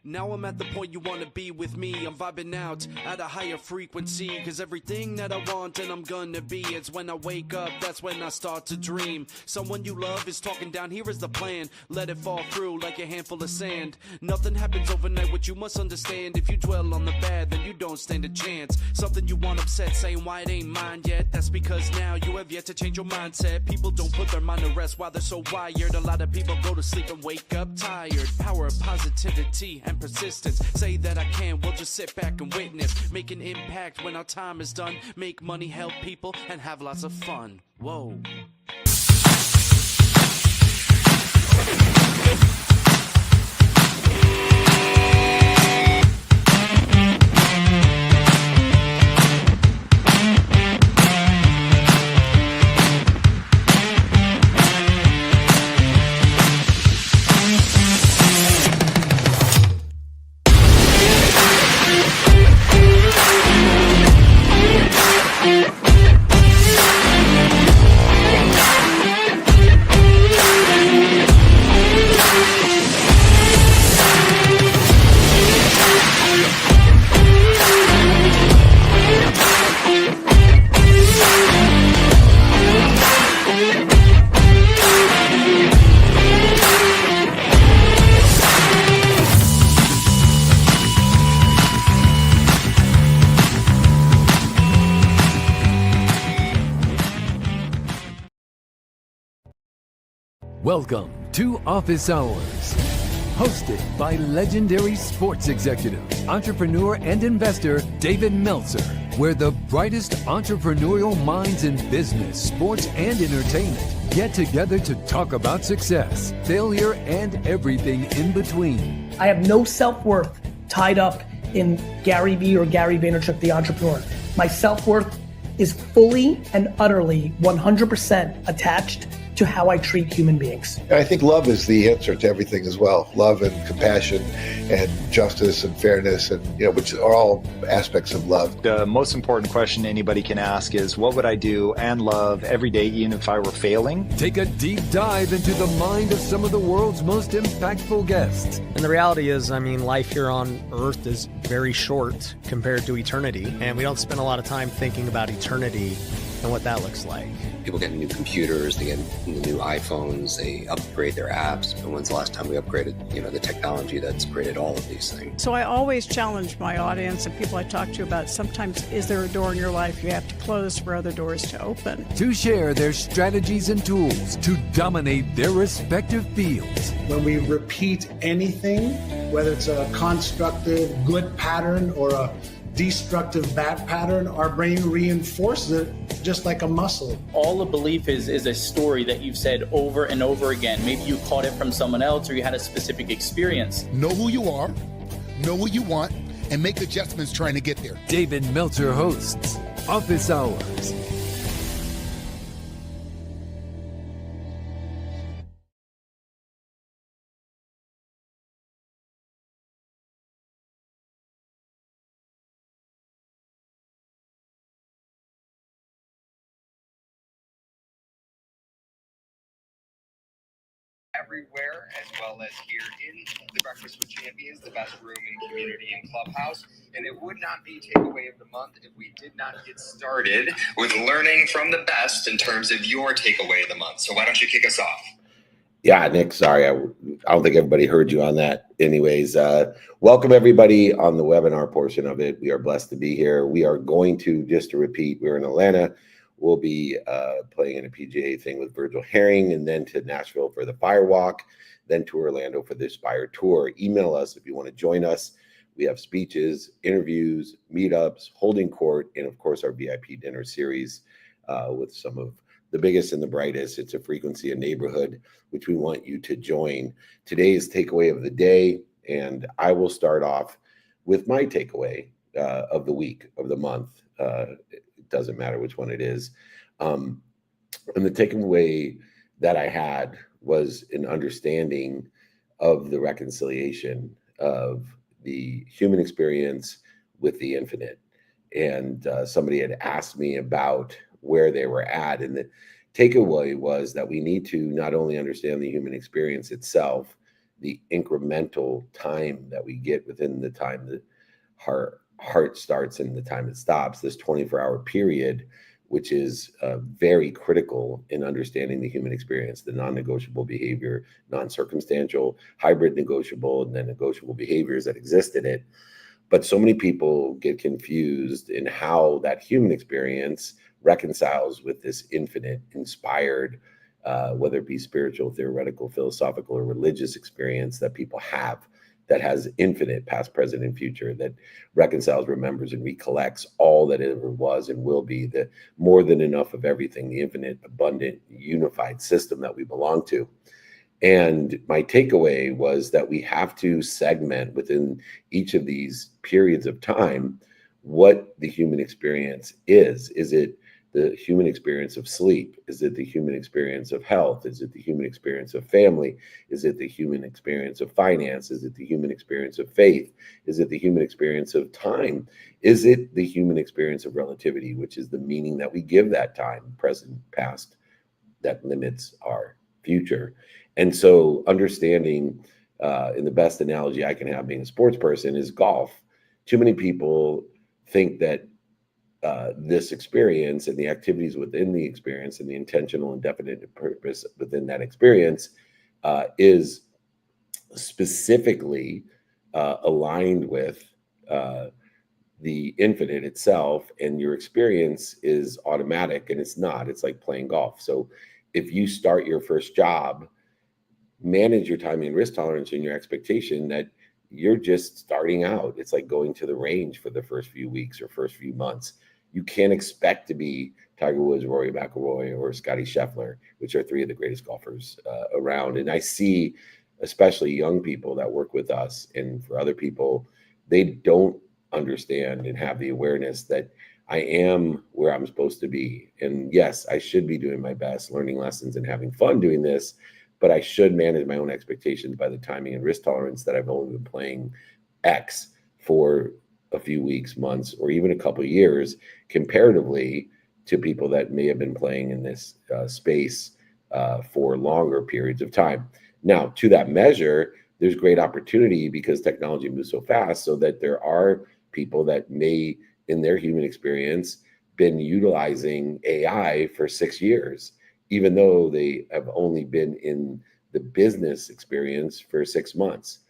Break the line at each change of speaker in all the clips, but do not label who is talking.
Now I'm at the point you wanna be with me. I'm vibing out at a higher frequency, cause everything that I want and I'm gonna be, it's when I wake up, that's when I start to dream. Someone you love is talking down, here is the plan. Let it fall through like a handful of sand. Nothing happens overnight, what you must understand. If you dwell on the bad, then you don't stand a chance. Something you want upset, saying why it ain't mine yet. That's because now you have yet to change your mindset. People don't put their mind to rest while they're so wired. A lot of people go to sleep and wake up tired. Power of positivity and persistence. Say that I can, we'll just sit back and witness. Make an impact when our time is done. Make money, help people, and have lots of fun. Whoa.
Welcome to Office Hours, hosted by legendary sports executive, entrepreneur, and investor David Meltzer, where the brightest entrepreneurial minds in business, sports, and entertainment get together to talk about success, failure, and everything in between.
I have no self-worth tied up in Gary Vee or Gary Vaynerchuk, the entrepreneur. My self-worth is fully and utterly 100% attached to how I treat human beings.
I think love is the answer to everything as well. Love and compassion and justice and fairness, and which are all aspects of love.
The most important question anybody can ask is, what would I do and love every day, even if I were failing?
Take a deep dive into the mind of some of the world's most impactful guests.
And the reality is, life here on Earth is very short compared to eternity, and we don't spend a lot of time thinking about eternity and what that looks like.
People get new computers, they get new iPhones, they upgrade their apps. But when's the last time we upgraded, the technology that's created all of these things?
So I always challenge my audience and people I talk to about, sometimes is there a door in your life you have to close for other doors to open?
To share their strategies and tools to dominate their respective fields.
When we repeat anything, whether it's a constructive good pattern or a destructive bad pattern, our brain reinforces it just like a muscle.
All a belief is a story that you've said over and over again. Maybe you caught it from someone else or you had a specific experience.
Know who you are, know what you want, and make adjustments trying to get there.
David Meltzer hosts Office Hours.
Everywhere, as well as here in the Breakfast with Champions, the best room in community and clubhouse. And it would not be takeaway of the month if we did not get started with learning from the best in terms of your takeaway of the month. So why don't you kick us off?
Yeah, Nick, sorry. I don't think everybody heard you on that. Anyways, welcome everybody on the webinar portion of it. We are blessed to be here. We are going to, just to repeat, we're in Atlanta. We'll be playing in a PGA thing with Virgil Herring, and then to Nashville for the Firewalk, then to Orlando for the Aspire Tour. Email us if you want to join us. We have speeches, interviews, meetups, holding court, and of course our VIP dinner series with some of the biggest and the brightest. It's a frequency and neighborhood, which we want you to join. Today's takeaway of the day, and I will start off with my takeaway of the week, of the month. It doesn't matter which one it is. And the takeaway that I had was an understanding of the reconciliation of the human experience with the infinite. And somebody had asked me about where they were at. And the takeaway was that we need to not only understand the human experience itself the incremental time that we get within the time that heart starts and the time it stops, this 24-hour period, which is very critical in understanding the human experience, the non-negotiable behavior, non-circumstantial, hybrid negotiable, and then negotiable behaviors that exist in it. But so many people get confused in how that human experience reconciles with this infinite, inspired, whether it be spiritual, theoretical, philosophical, or religious experience that people have, that has infinite past, present, and future, that reconciles, remembers, and recollects all that it ever was and will be, the more than enough of everything, the infinite, abundant, unified system that we belong to. And my takeaway was that we have to segment within each of these periods of time what the human experience is. Is it the human experience of sleep? Is it the human experience of health? Is it the human experience of family? Is it the human experience of finance? Is it the human experience of faith? Is it the human experience of time? Is it the human experience of relativity, which is the meaning that we give that time, present, past, that limits our future? And so understanding, in the best analogy I can have being a sports person, is golf. Too many people think that this experience and the activities within the experience and the intentional and definite purpose within that experience is specifically aligned with the infinite itself, and your experience is automatic, and it's not. It's like playing golf. So if you start your first job, manage your timing and risk tolerance and your expectation that you're just starting out. It's like going to the range for the first few weeks or first few months. You can't expect to be Tiger Woods, Rory McIlroy, or Scotty Scheffler, which are three of the greatest golfers around. And I see, especially young people that work with us, and for other people, they don't understand and have the awareness that I am where I'm supposed to be. And yes, I should be doing my best, learning lessons and having fun doing this, but I should manage my own expectations by the timing and risk tolerance that I've only been playing X for a few weeks, months, or even a couple of years, comparatively to people that may have been playing in this space for longer periods of time. Now, to that measure, there's great opportunity because technology moves so fast, so that there are people that may, in their human experience, been utilizing AI for 6 years, even though they have only been in the business experience for 6 months.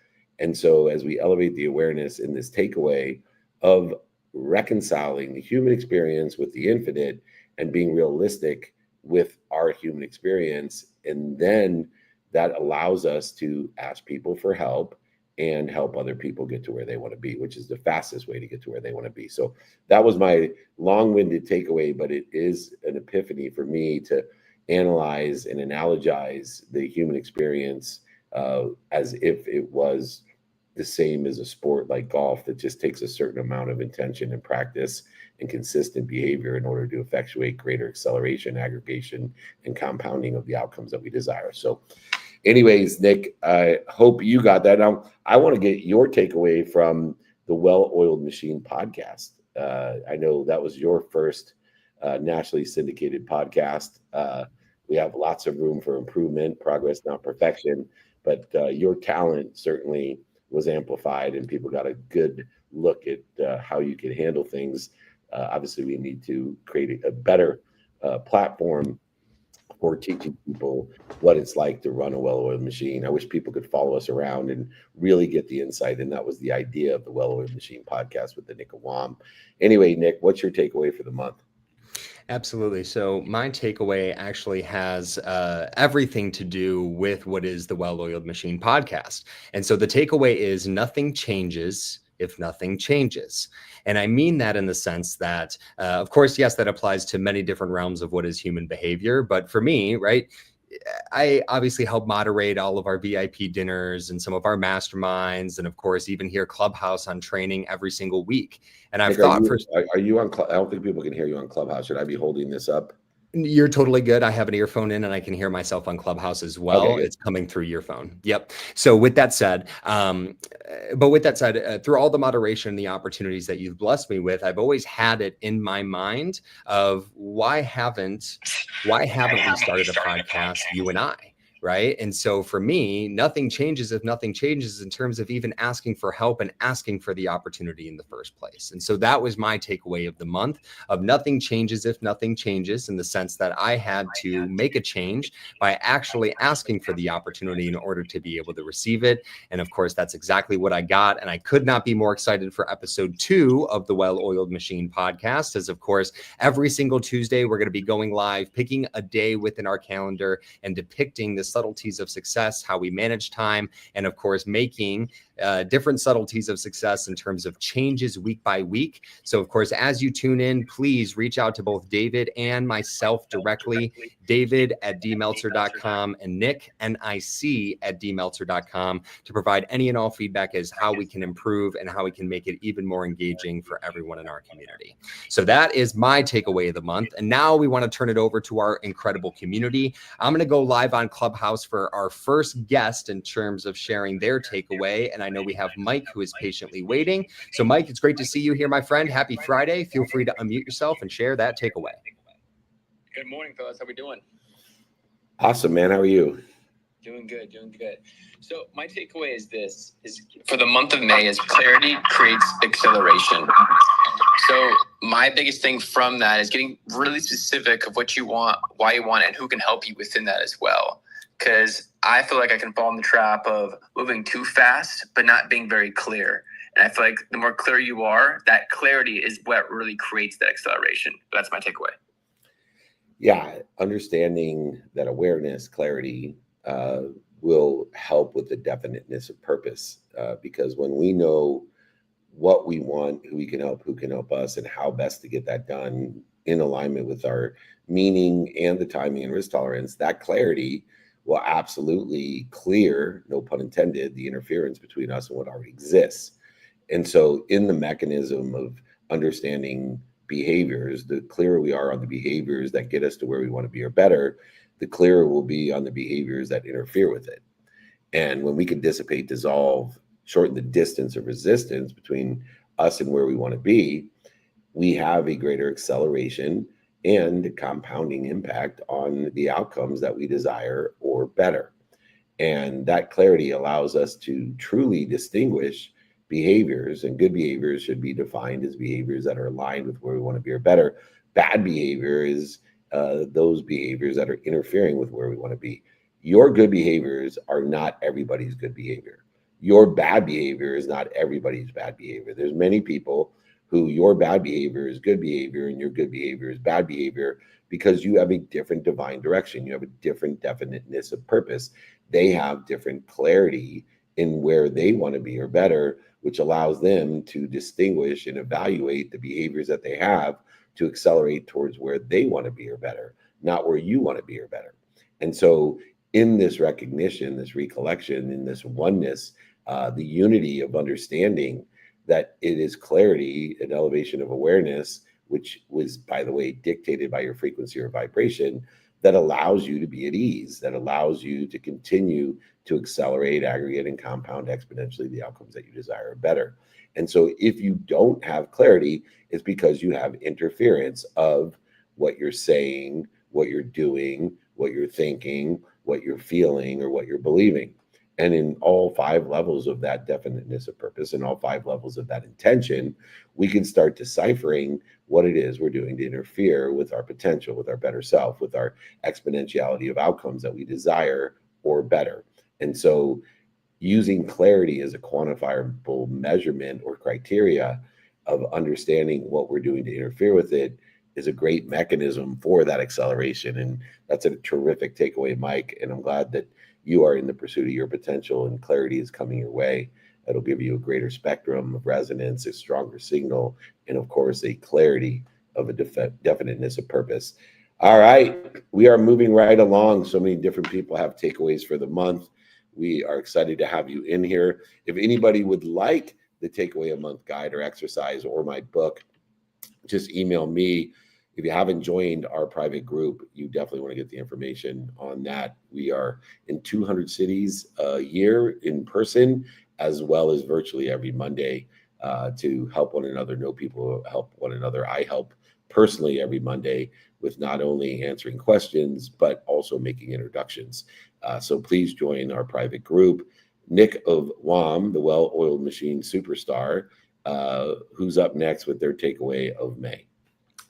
And so as we elevate the awareness in this takeaway of reconciling the human experience with the infinite and being realistic with our human experience, and then that allows us to ask people for help and help other people get to where they want to be, which is the fastest way to get to where they want to be. So that was my long-winded takeaway, but it is an epiphany for me to analyze and analogize the human experience as if it was the same as a sport like golf that just takes a certain amount of intention and practice and consistent behavior in order to effectuate greater acceleration, aggregation, and compounding of the outcomes that we desire. So anyways, Nick, I hope you got that. Now, I want to get your takeaway from the Well-Oiled Machine podcast. I know that was your first nationally syndicated podcast. We have lots of room for improvement, progress, not perfection, but your talent certainly was amplified and people got a good look at how you can handle things. Obviously, we need to create a better platform for teaching people what it's like to run a well-oiled machine. I wish people could follow us around and really get the insight. And that was the idea of the Well-Oiled Machine podcast with the Nick Awam. Anyway, Nick, what's your takeaway for the month?
Absolutely. So my takeaway actually has everything to do with what is the Well-Oiled Machine podcast. And so the takeaway is nothing changes if nothing changes. And I mean that in the sense that, of course, yes, that applies to many different realms of what is human behavior. But for me, right, I obviously help moderate all of our VIP dinners and some of our masterminds. And of course, even here Clubhouse on training every single week. And I've thought
are you on, I don't think people can hear you on Clubhouse. Should I be holding this up?
You're totally good. I have an earphone in and I can hear myself on Clubhouse as well. Okay, it's coming through your phone. Yep. So with that said, through all the moderation and the opportunities that you've blessed me with, I've always had it in my mind of why haven't we started a podcast, you and I? right? And so for me, nothing changes if nothing changes in terms of even asking for help and asking for the opportunity in the first place. And so that was my takeaway of the month, of nothing changes if nothing changes, in the sense that I had to make a change by actually asking for the opportunity in order to be able to receive it. And of course, that's exactly what I got. And I could not be more excited for episode 2 of the Well-Oiled Machine podcast, as of course, every single Tuesday, we're going to be going live, picking a day within our calendar and depicting the subtleties of success, how we manage time, and of course, making different subtleties of success in terms of changes week by week. So of course, as you tune in, please reach out to both David and myself directly, david@dmeltzer.com and Nick, NIC@dmeltzer.com, to provide any and all feedback as how we can improve and how we can make it even more engaging for everyone in our community. So that is my takeaway of the month. And now we want to turn it over to our incredible community. I'm going to go live on Clubhouse for our first guest in terms of sharing their takeaway. And I know we have Mike, who is patiently waiting. So Mike, it's great to see you here, my friend. Happy Friday. Feel free to unmute yourself and share that takeaway.
Good morning, fellas. How we doing?
Awesome, man. How are you?
Doing good. So my takeaway is this, is for the month of May, is clarity creates acceleration. So my biggest thing from that is getting really specific of what you want, why you want it, and who can help you within that as well. Because I feel like I can fall in the trap of moving too fast, but not being very clear. And I feel like the more clear you are, that clarity is what really creates that acceleration. That's my takeaway.
Yeah, understanding that awareness, clarity, will help with the definiteness of purpose. Because when we know what we want, who can help us, and how best to get that done in alignment with our meaning and the timing and risk tolerance, that clarity will absolutely clear, no pun intended, the interference between us and what already exists. And so in the mechanism of understanding behaviors, the clearer we are on the behaviors that get us to where we want to be or better, the clearer we'll be on the behaviors that interfere with it. And when we can dissipate, dissolve, shorten the distance of resistance between us and where we want to be, we have a greater acceleration and compounding impact on the outcomes that we desire or better. And that clarity allows us to truly distinguish behaviors, and good behaviors should be defined as behaviors that are aligned with where we want to be or better. Bad behavior is those behaviors that are interfering with where we want to be. Your good behaviors are not everybody's good behavior. Your bad behavior is not everybody's bad behavior. There's many people who your bad behavior is good behavior and your good behavior is bad behavior because you have a different divine direction. You have a different definiteness of purpose. They have different clarity in where they want to be or better, which allows them to distinguish and evaluate the behaviors that they have to accelerate towards where they want to be or better, not where you want to be or better. And so in this recognition, this recollection, in this oneness, the unity of understanding that it is clarity and elevation of awareness, which was, by the way, dictated by your frequency or vibration, that allows you to be at ease, that allows you to continue to accelerate, aggregate, and compound exponentially the outcomes that you desire better. And so if you don't have clarity, it's because you have interference of what you're saying, what you're doing, what you're thinking, what you're feeling, or what you're believing. And in all 5 levels of that definiteness of purpose and all 5 levels of that intention, we can start deciphering what it is we're doing to interfere with our potential, with our better self, with our exponentiality of outcomes that we desire or better. And so using clarity as a quantifiable measurement or criteria of understanding what we're doing to interfere with it is a great mechanism for that acceleration. And that's a terrific takeaway, Mike. And I'm glad that you are in the pursuit of your potential and clarity is coming your way. That'll give you a greater spectrum of resonance, a stronger signal, and of course, a clarity of a definiteness of purpose. All right, we are moving right along. So many different people have takeaways for the month. We are excited to have you in here. If anybody would like the takeaway a month guide or exercise or my book, just email me. If you haven't joined our private group, you definitely want to get the information on that. We are in 200 cities a year in person, as well as virtually every Monday to help one another, know people help one another. I help personally every Monday with not only answering questions, but also making introductions. So please join our private group. Nick of WOM, the well-oiled machine superstar, who's up next with their takeaway of May.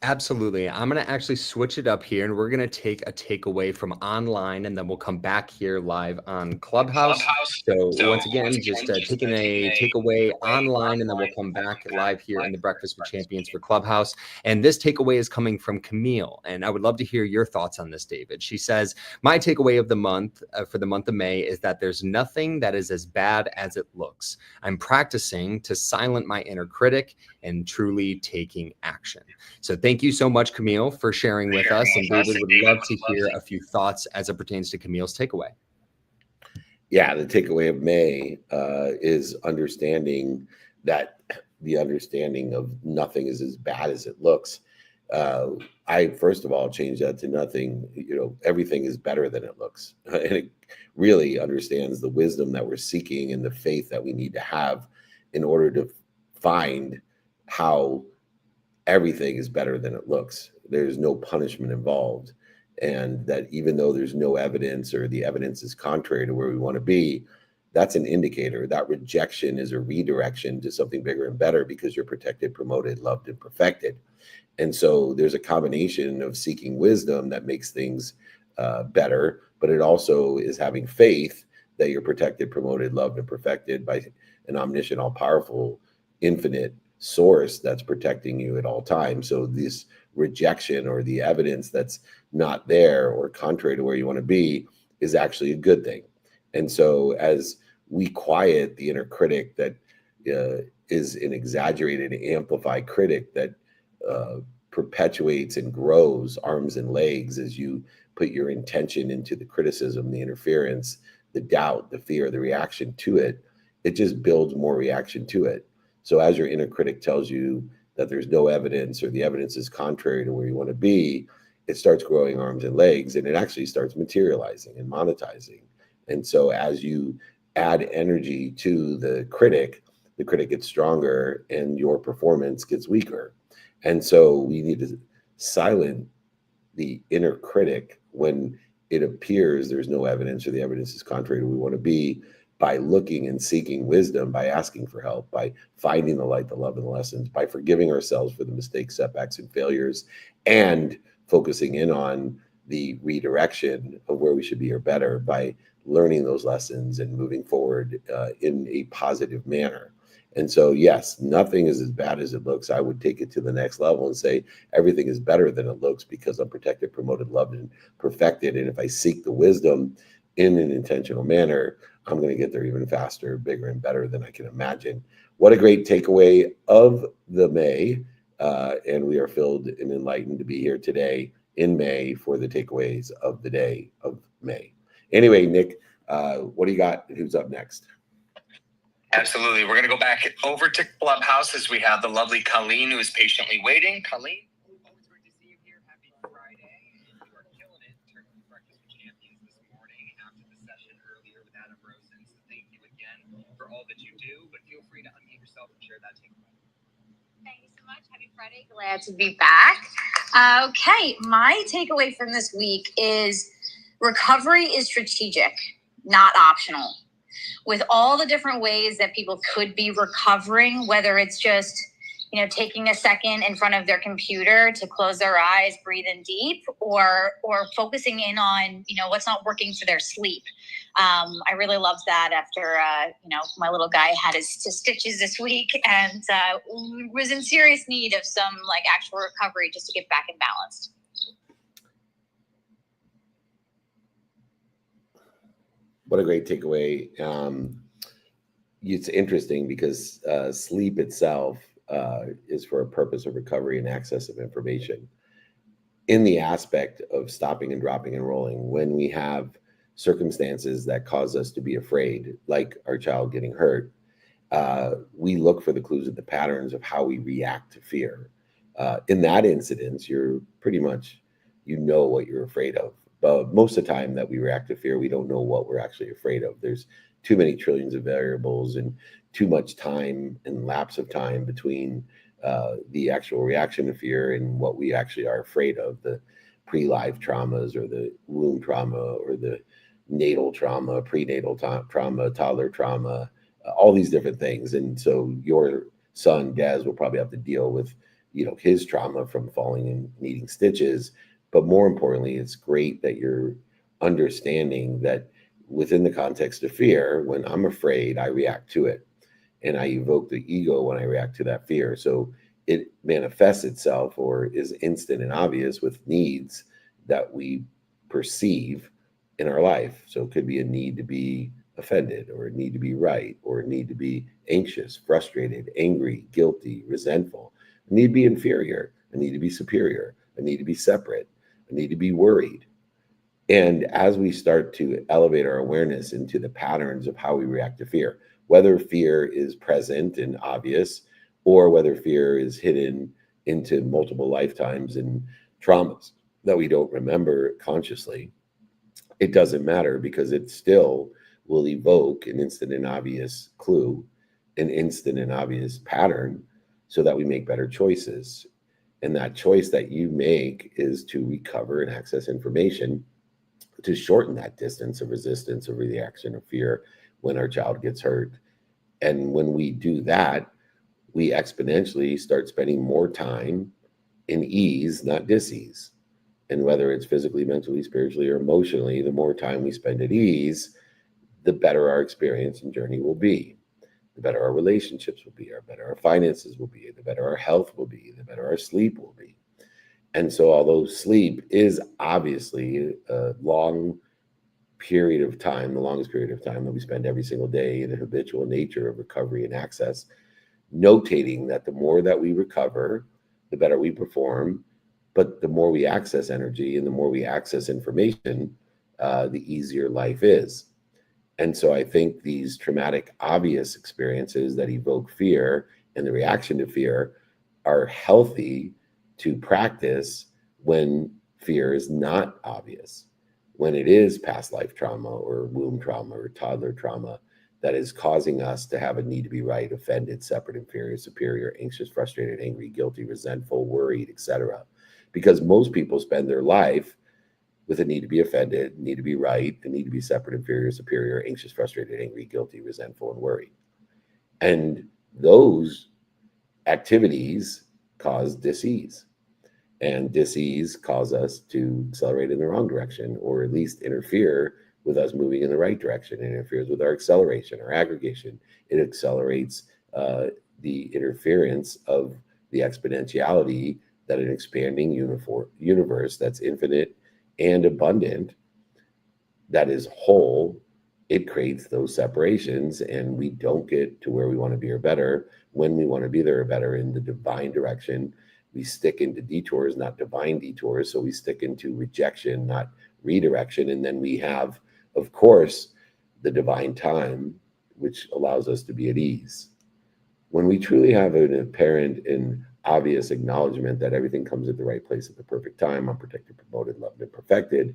Absolutely. I'm going to actually switch it up here, and we're going to take a takeaway from online, and then we'll come back here live on Clubhouse. So once again, just taking a takeaway online, and then we'll come back live here in the Breakfast with Champions for Clubhouse. And this takeaway is coming from Camille, and I would love to hear your thoughts on this, David. She says, my takeaway of the month for the month of May is that there's nothing that is as bad as it looks. I'm practicing to silence my inner critic and truly taking action. So thank you so much, Camille, for sharing with us. And David would love to hear a few thoughts as it pertains to Camille's takeaway.
Yeah, the takeaway of May is understanding that the understanding of nothing is as bad as it looks. I, first of all, changed that to nothing. Everything is better than it looks. And it really understands the wisdom that we're seeking and the faith that we need to have in order to find how everything is better than it looks. There's no punishment involved. And that even though there's no evidence or the evidence is contrary to where we want to be, that's an indicator. That rejection is a redirection to something bigger and better because you're protected, promoted, loved, and perfected. And so there's a combination of seeking wisdom that makes things better, but it also is having faith that you're protected, promoted, loved, and perfected by an omniscient, all-powerful, infinite source that's protecting you at all times. So this rejection or the evidence that's not there or contrary to where you want to be is actually a good thing. And so as we quiet the inner critic that is an exaggerated, amplified critic that perpetuates and grows arms and legs as you put your intention into the criticism, the interference, the doubt, the fear, the reaction to it, it just builds more reaction to it. So as your inner critic tells you that there's no evidence or the evidence is contrary to where you want to be, it starts growing arms and legs, and it actually starts materializing and monetizing. And so as you add energy to the critic gets stronger and your performance gets weaker. And so we need to silence the inner critic when it appears there's no evidence or the evidence is contrary to where we want to be, by looking and seeking wisdom, by asking for help, by finding the light, the love, and the lessons, by forgiving ourselves for the mistakes, setbacks, and failures, and focusing in on the redirection of where we should be or better by learning those lessons and moving forward in a positive manner. And so, yes, nothing is as bad as it looks. I would take it to the next level and say everything is better than it looks because I'm protected, promoted, loved, and perfected. And if I seek the wisdom in an intentional manner, I'm going to get there even faster, bigger, and better than I can imagine. What a great takeaway of the May. And we are filled and enlightened to be here today in May for the takeaways of the day of May. Anyway, Nick, what do you got? Who's up next?
Absolutely. We're going to go back over to Clubhouse as we have the lovely Colleen who is patiently waiting. Colleen? Always great to see you here. Happy Friday. You are killing it turning Breakfast with Champions this morning after the session earlier with Adam Rosen. So thank you again for all that you do, but feel free to unmute yourself and share that takeaway.
Thank you so much. Happy Friday. Glad to be back. Okay. My takeaway from this week is recovery is strategic, not optional. With all the different ways that people could be recovering, whether it's just, taking a second in front of their computer to close their eyes, breathe in deep, or focusing in on, what's not working for their sleep. I really loved that after, my little guy had his stitches this week and was in serious need of some actual recovery just to get back in balance.
What a great takeaway. It's interesting because sleep itself is for a purpose of recovery and access of information. In the aspect of stopping and dropping and rolling, when we have circumstances that cause us to be afraid, like our child getting hurt, we look for the clues and the patterns of how we react to fear. In that incident, you're pretty much, what you're afraid of. But most of the time that we react to fear, we don't know what we're actually afraid of. There's too many trillions of variables and too much time and lapse of time between the actual reaction to fear and what we actually are afraid of. pre-life traumas or the womb trauma or the natal trauma, prenatal trauma, toddler trauma, all these different things. And so your son, Des, will probably have to deal with, his trauma from falling and needing stitches. But more importantly, it's great that you're understanding that within the context of fear, when I'm afraid, I react to it. And I evoke the ego when I react to that fear. So it manifests itself or is instant and obvious with needs that we perceive in our life. So it could be a need to be offended, or a need to be right, or a need to be anxious, frustrated, angry, guilty, resentful, a need to be inferior, a need to be superior, a need to be separate, a need to be worried. And as we start to elevate our awareness into the patterns of how we react to fear, whether fear is present and obvious, or whether fear is hidden into multiple lifetimes and traumas that we don't remember consciously, it doesn't matter, because it still will evoke an instant and obvious clue, an instant and obvious pattern, so that we make better choices. And that choice that you make is to recover and access information to shorten that distance of resistance, of reaction, of fear when our child gets hurt. And when we do that, we exponentially start spending more time in ease, not dis-ease. And whether it's physically, mentally, spiritually, or emotionally, the more time we spend at ease, the better our experience and journey will be. The better our relationships will be, the better our finances will be, the better our health will be, the better our sleep will be. And so although sleep is obviously a long period of time, the longest period of time that we spend every single day in a habitual nature of recovery and access, notating that the more that we recover, the better we perform, but the more we access energy and the more we access information, the easier life is. And so I think these traumatic, obvious experiences that evoke fear and the reaction to fear are healthy to practice when fear is not obvious, when it is past life trauma or womb trauma or toddler trauma that is causing us to have a need to be right, offended, separate, inferior, superior, anxious, frustrated, angry, guilty, resentful, worried, etc. Because most people spend their life with a need to be offended, need to be right, a need to be separate, inferior, superior, anxious, frustrated, angry, guilty, resentful, and worried. And those activities cause dis-ease. And dis-ease cause us to accelerate in the wrong direction, or at least interfere with us moving in the right direction. It interferes with our acceleration, our aggregation. It accelerates the interference of the exponentiality that an expanding universe that's infinite and abundant, that is whole, it creates those separations, and we don't get to where we want to be or better when we want to be there or better in the divine direction. We stick into detours, not divine detours. So we stick into rejection, not redirection. And then we have, of course, the divine time, which allows us to be at ease. When we truly have an apparent and obvious acknowledgement that everything comes at the right place at the perfect time, unprotected, promoted, loved, and perfected,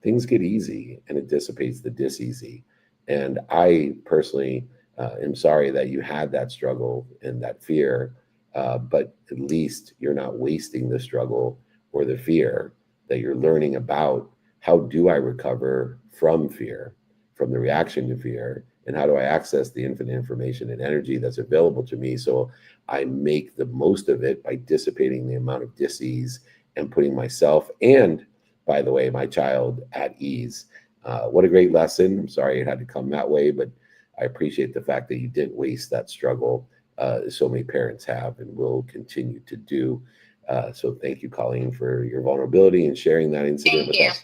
things get easy and it dissipates the dis-easy. And I personally am sorry that you had that struggle and that fear, but at least you're not wasting the struggle or the fear, that you're learning about how do I recover from fear, from the reaction to fear, and how do I access the infinite information and energy that's available to me so I make the most of it by dissipating the amount of dis-ease and putting myself and, by the way, my child at ease. What a great lesson. I'm sorry it had to come that way, but I appreciate the fact that you didn't waste that struggle. So many parents have and will continue to do. So thank you, Colleen, for your vulnerability and sharing that incident with us.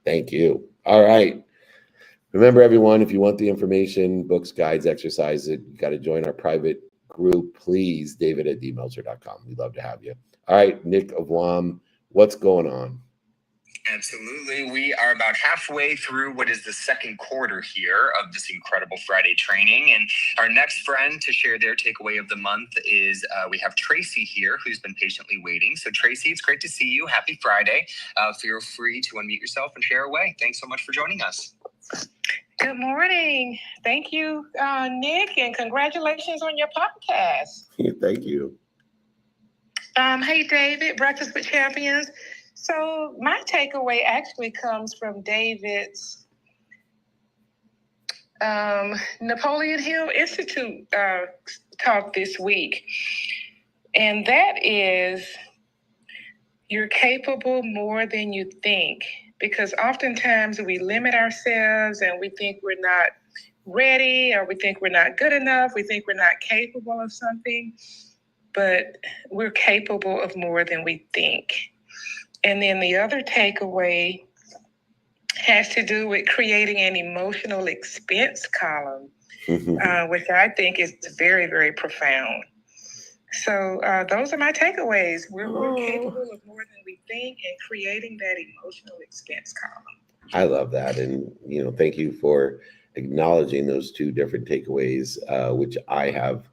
Thank you. All right. Remember, everyone, if you want the information, books, guides, exercises, you got to join our private group, please, david@dmeltzer.com. We'd love to have you. All right, Nick of WAM, what's going on?
Absolutely. We are about halfway through what is the second quarter here of this incredible Friday training. And our next friend to share their takeaway of the month is we have Tracy here, who's been patiently waiting. So Tracy, it's great to see you. Happy Friday. Feel free to unmute yourself and share away. Thanks so much for joining us.
Good morning. Thank you, Nick, and congratulations on your podcast.
Thank you.
Hey, David, Breakfast with Champions. So my takeaway actually comes from David's Napoleon Hill Institute talk this week. And that is, you're capable more than you think. Because oftentimes we limit ourselves and we think we're not ready, or we think we're not good enough. We think we're not capable of something, but we're capable of more than we think. And then the other takeaway has to do with creating an emotional expense column, which I think is very, very profound. So those are my takeaways. We're capable of more than we think, and creating that emotional expense column.
I love that. And, thank you for acknowledging those two different takeaways, which I have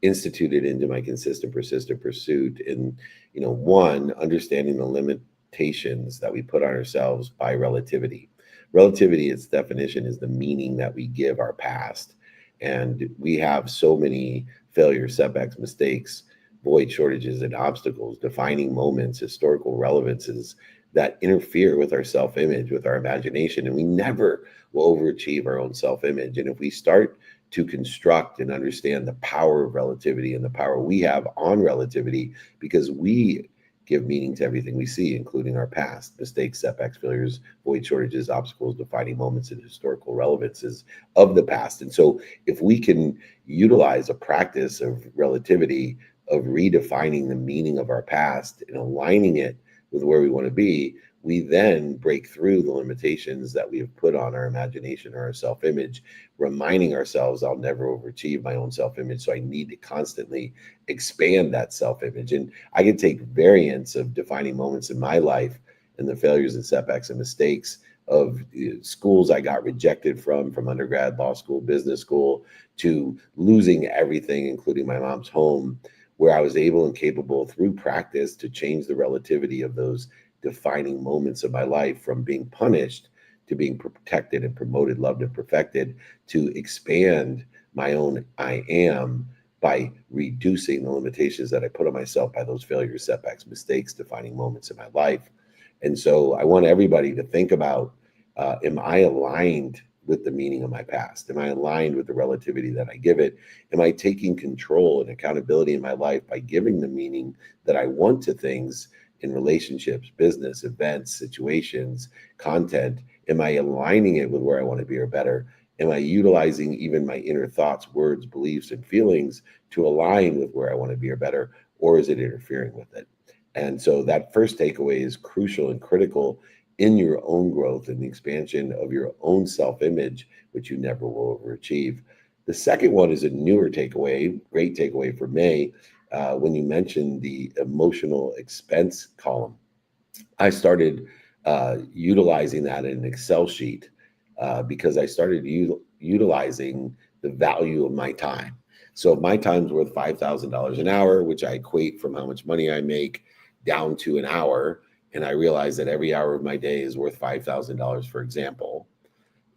instituted into my consistent, persistent pursuit. And, one, understanding the limitations that we put on ourselves by relativity. Relativity, its definition, is the meaning that we give our past. And we have so many failures, setbacks, mistakes, void, shortages, and obstacles, defining moments, historical relevances that interfere with our self-image, with our imagination, and we never will overachieve our own self-image. And if we start to construct and understand the power of relativity and the power we have on relativity, because we give meaning to everything we see, including our past, mistakes, setbacks, failures, void, shortages, obstacles, defining moments, and historical relevances of the past. And so if we can utilize a practice of relativity, of redefining the meaning of our past and aligning it with where we want to be, we then break through the limitations that we have put on our imagination or our self-image, reminding ourselves, I'll never overachieve my own self-image, so I need to constantly expand that self-image. And I can take variants of defining moments in my life and the failures and setbacks and mistakes of schools I got rejected from undergrad, law school, business school, to losing everything, including my mom's home, where I was able and capable through practice to change the relativity of those defining moments of my life, from being punished to being protected and promoted, loved and perfected, to expand my own I am by reducing the limitations that I put on myself by those failures, setbacks, mistakes, defining moments in my life. And so I want everybody to think about, am I aligned with the meaning of my past? Am I aligned with the relativity that I give it? Am I taking control and accountability in my life by giving the meaning that I want to things in relationships, business, events, situations, content? Am I aligning it with where I want to be or better? Am I utilizing even my inner thoughts, words, beliefs, and feelings to align with where I want to be or better? Or is it interfering with it? And so that first takeaway is crucial and critical in your own growth and the expansion of your own self-image, which you never will overachieve. The second one is a newer takeaway, great takeaway for me, when you mentioned the emotional expense column. I started utilizing that in an Excel sheet because I started utilizing the value of my time. So if my time's worth $5,000 an hour, which I equate from how much money I make down to an hour, and I realize that every hour of my day is worth $5,000, for example,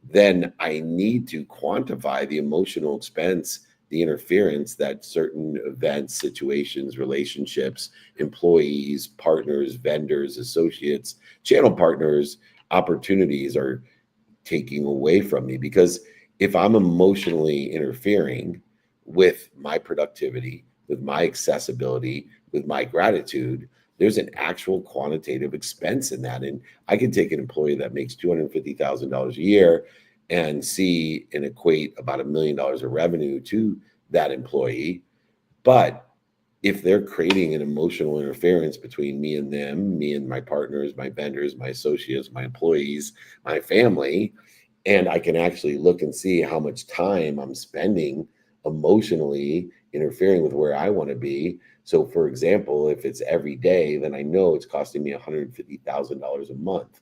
then I need to quantify the emotional expense, the interference that certain events, situations, relationships, employees, partners, vendors, associates, channel partners, opportunities are taking away from me. Because if I'm emotionally interfering with my productivity, with my accessibility, with my gratitude, there's an actual quantitative expense in that. And I can take an employee that makes $250,000 a year and see and equate about $1 million of revenue to that employee. But if they're creating an emotional interference between me and them, me and my partners, my vendors, my associates, my employees, my family, and I can actually look and see how much time I'm spending emotionally interfering with where I want to be. So for example, if it's every day, then I know it's costing me $150,000 a month.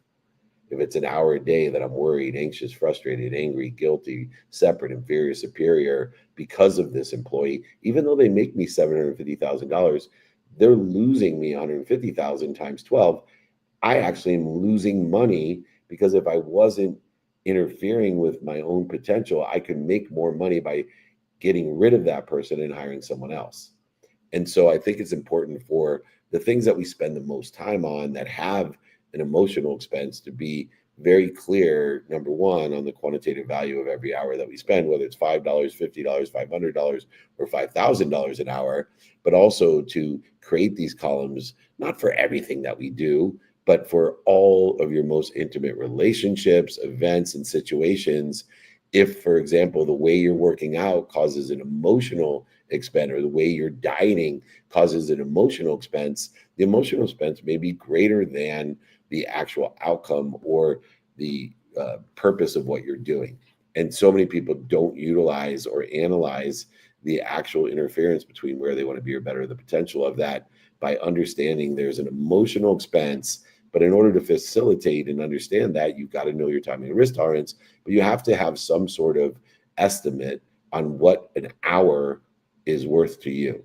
If it's an hour a day that I'm worried, anxious, frustrated, angry, guilty, separate, inferior, superior because of this employee, even though they make me $750,000, they're losing me $150,000 times 12. I actually am losing money because if I wasn't interfering with my own potential, I could make more money by getting rid of that person and hiring someone else. And so I think it's important for the things that we spend the most time on that have an emotional expense to be very clear, number one, on the quantitative value of every hour that we spend, whether it's $5, $50, $500, or $5,000 an hour, but also to create these columns, not for everything that we do, but for all of your most intimate relationships, events, and situations. If, for example, the way you're working out causes an emotional expense, or the way you're dieting causes an emotional expense, the emotional expense may be greater than the actual outcome or the purpose of what you're doing. And so many people don't utilize or analyze the actual interference between where they want to be or better the potential of that by understanding there's an emotional expense. But in order to facilitate and understand that, you've got to know your timing and risk tolerance, but you have to have some sort of estimate on what an hour is worth to you.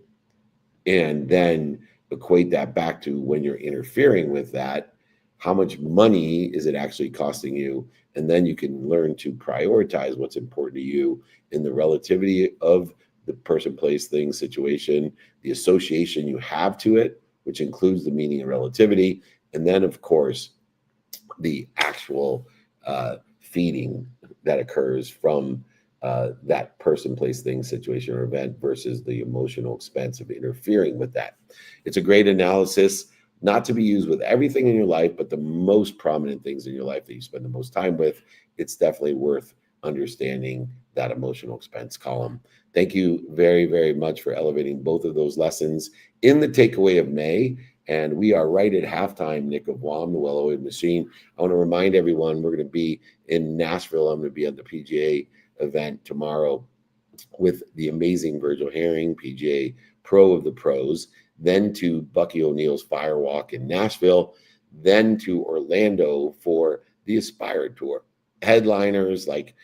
And then equate that back to when you're interfering with that, how much money is it actually costing you? And then you can learn to prioritize what's important to you in the relativity of the person, place, thing, situation, the association you have to it, which includes the meaning of relativity. And then, of course, the actual feeding that occurs from that person, place, thing, situation, or event versus the emotional expense of interfering with that. It's a great analysis, not to be used with everything in your life, but the most prominent things in your life that you spend the most time with. It's definitely worth understanding that emotional expense column. Thank you very, very much for elevating both of those lessons in the takeaway of May. And we are right at halftime, Nick of WOM, the Well-Oiled Machine. I want to remind everyone we're going to be in Nashville. I'm going to be at the PGA event tomorrow with the amazing Virgil Herring, PGA Pro of the Pros, then to Bucky O'Neill's Firewalk in Nashville, then to Orlando for the Aspire Tour. Headliners like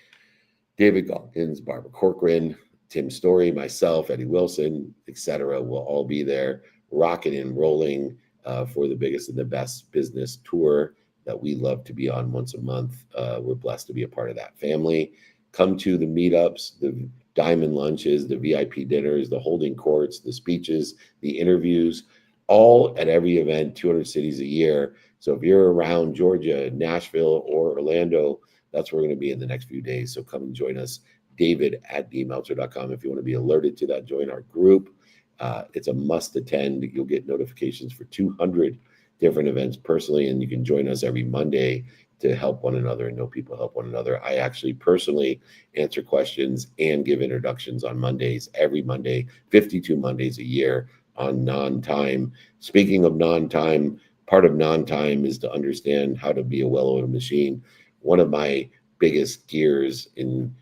David Goggins, Barbara Corcoran, Tim Story, myself, Eddie Wilson, etc. will all be there, rocking and rolling for the biggest and the best business tour that we love to be on once a month. We're blessed to be a part of that family. Come to the meetups, the diamond lunches, the VIP dinners, the holding courts, the speeches, the interviews, all at every event, 200 cities a year. So if you're around Georgia, Nashville, or Orlando, that's where we're going to be in the next few days. So come and join us, david@dmeltzer.com. If you want to be alerted to that, join our group. It's a must attend. You'll get notifications for 200 different events personally, and you can join us every Monday to help one another and know people help one another. I actually personally answer questions and give introductions on Mondays, every Monday, 52 Mondays a year on non-time. Speaking of non-time, part of non-time is to understand how to be a well-oiled machine. One of my biggest gears in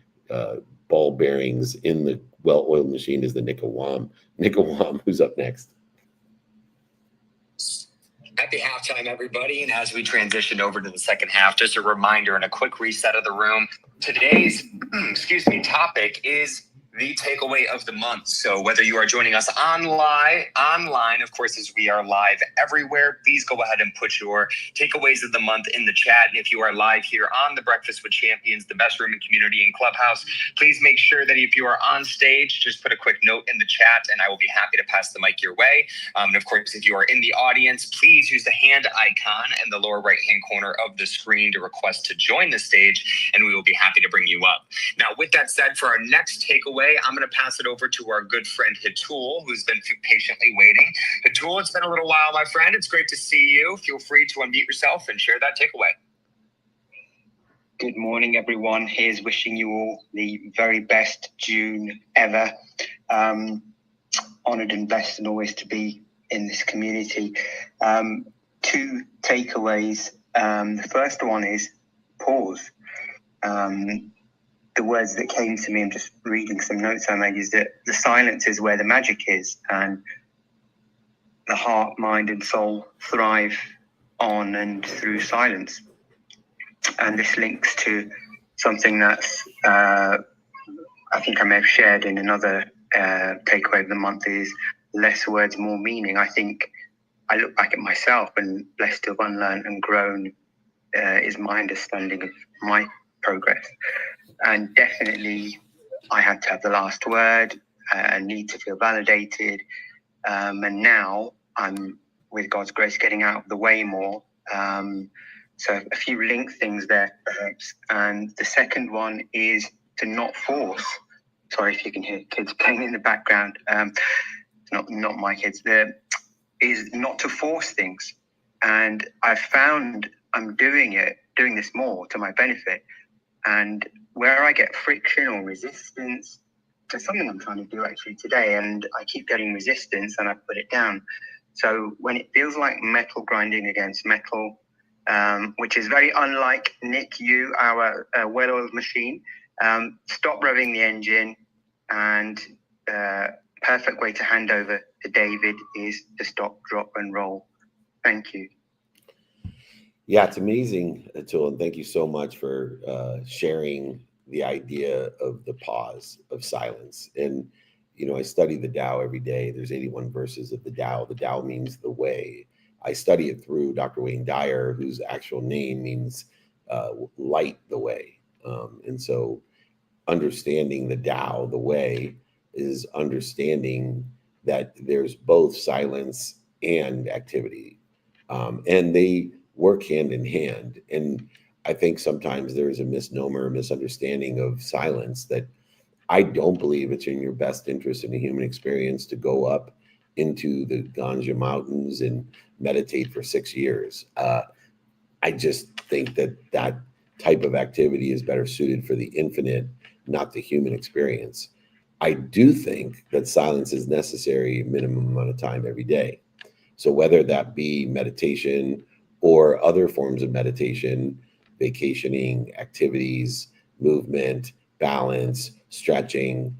ball bearings in the well-oiled machine is the Nick of WOM. Nick of WOM, who's up next?
Happy halftime, everybody. And as we transition over to the second half, just a reminder and a quick reset of the room. Today's, topic is the takeaway of the month. So whether you are joining us online, of course, as we are live everywhere, please go ahead and put your takeaways of the month in the chat. And if you are live here on the Breakfast with Champions, the best room in community and clubhouse, please make sure that if you are on stage, just put a quick note in the chat and I will be happy to pass the mic your way. And of course, if you are in the audience, please use the hand icon in the lower right-hand corner of the screen to request to join the stage, and we will be happy to bring you up. Now, with that said, for our next takeaway, I'm going to pass it over to our good friend Hatul, who's been patiently waiting. Hatul, it's been a little while, my friend. It's great to see you. Feel free to unmute yourself and share that takeaway.
Good morning, everyone. Here's wishing you all the very best June ever. Honored and blessed and always to be in this community. Two takeaways. The first one is pause. The words that came to me, I'm just reading some notes I made, is that the silence is where the magic is, and the heart, mind, and soul thrive on and through silence. And this links to something that's, I think I may have shared in another takeaway of the month, is less words, more meaning. I think I look back at myself and blessed to have unlearned and grown is my understanding of my progress. And definitely I had to have the last word, need to feel validated. And now I'm, with God's grace, getting out of the way more So a few link things there, perhaps. And the second one is to not force. Sorry if you can hear kids playing in the background. Not my kids. Is not to force things. And I've found I'm doing this more to my benefit. And where I get friction or resistance, there's something I'm trying to do actually today, and I keep getting resistance and I put it down. So when it feels like metal grinding against metal, which is very unlike Nick, our well-oiled machine, stop revving the engine, and perfect way to hand over to David is to stop, drop, and roll. Thank you.
Yeah, it's amazing, Atul, and thank you so much for sharing the idea of the pause of silence. And, you know, I study the Tao every day. There's 81 verses of the Tao. The Tao means the way. I study it through Dr. Wayne Dyer, whose actual name means light the way. And so understanding the Tao, the way, is understanding that there's both silence and activity. And they work hand in hand. And I think sometimes there's a misnomer, misunderstanding of silence, that I don't believe it's in your best interest in the human experience to go up into the Ganja Mountains and meditate for 6 years. I just think that type of activity is better suited for the infinite, not the human experience. I do think that silence is necessary a minimum amount of time every day. So whether that be meditation or other forms of meditation, vacationing, activities, movement, balance, stretching,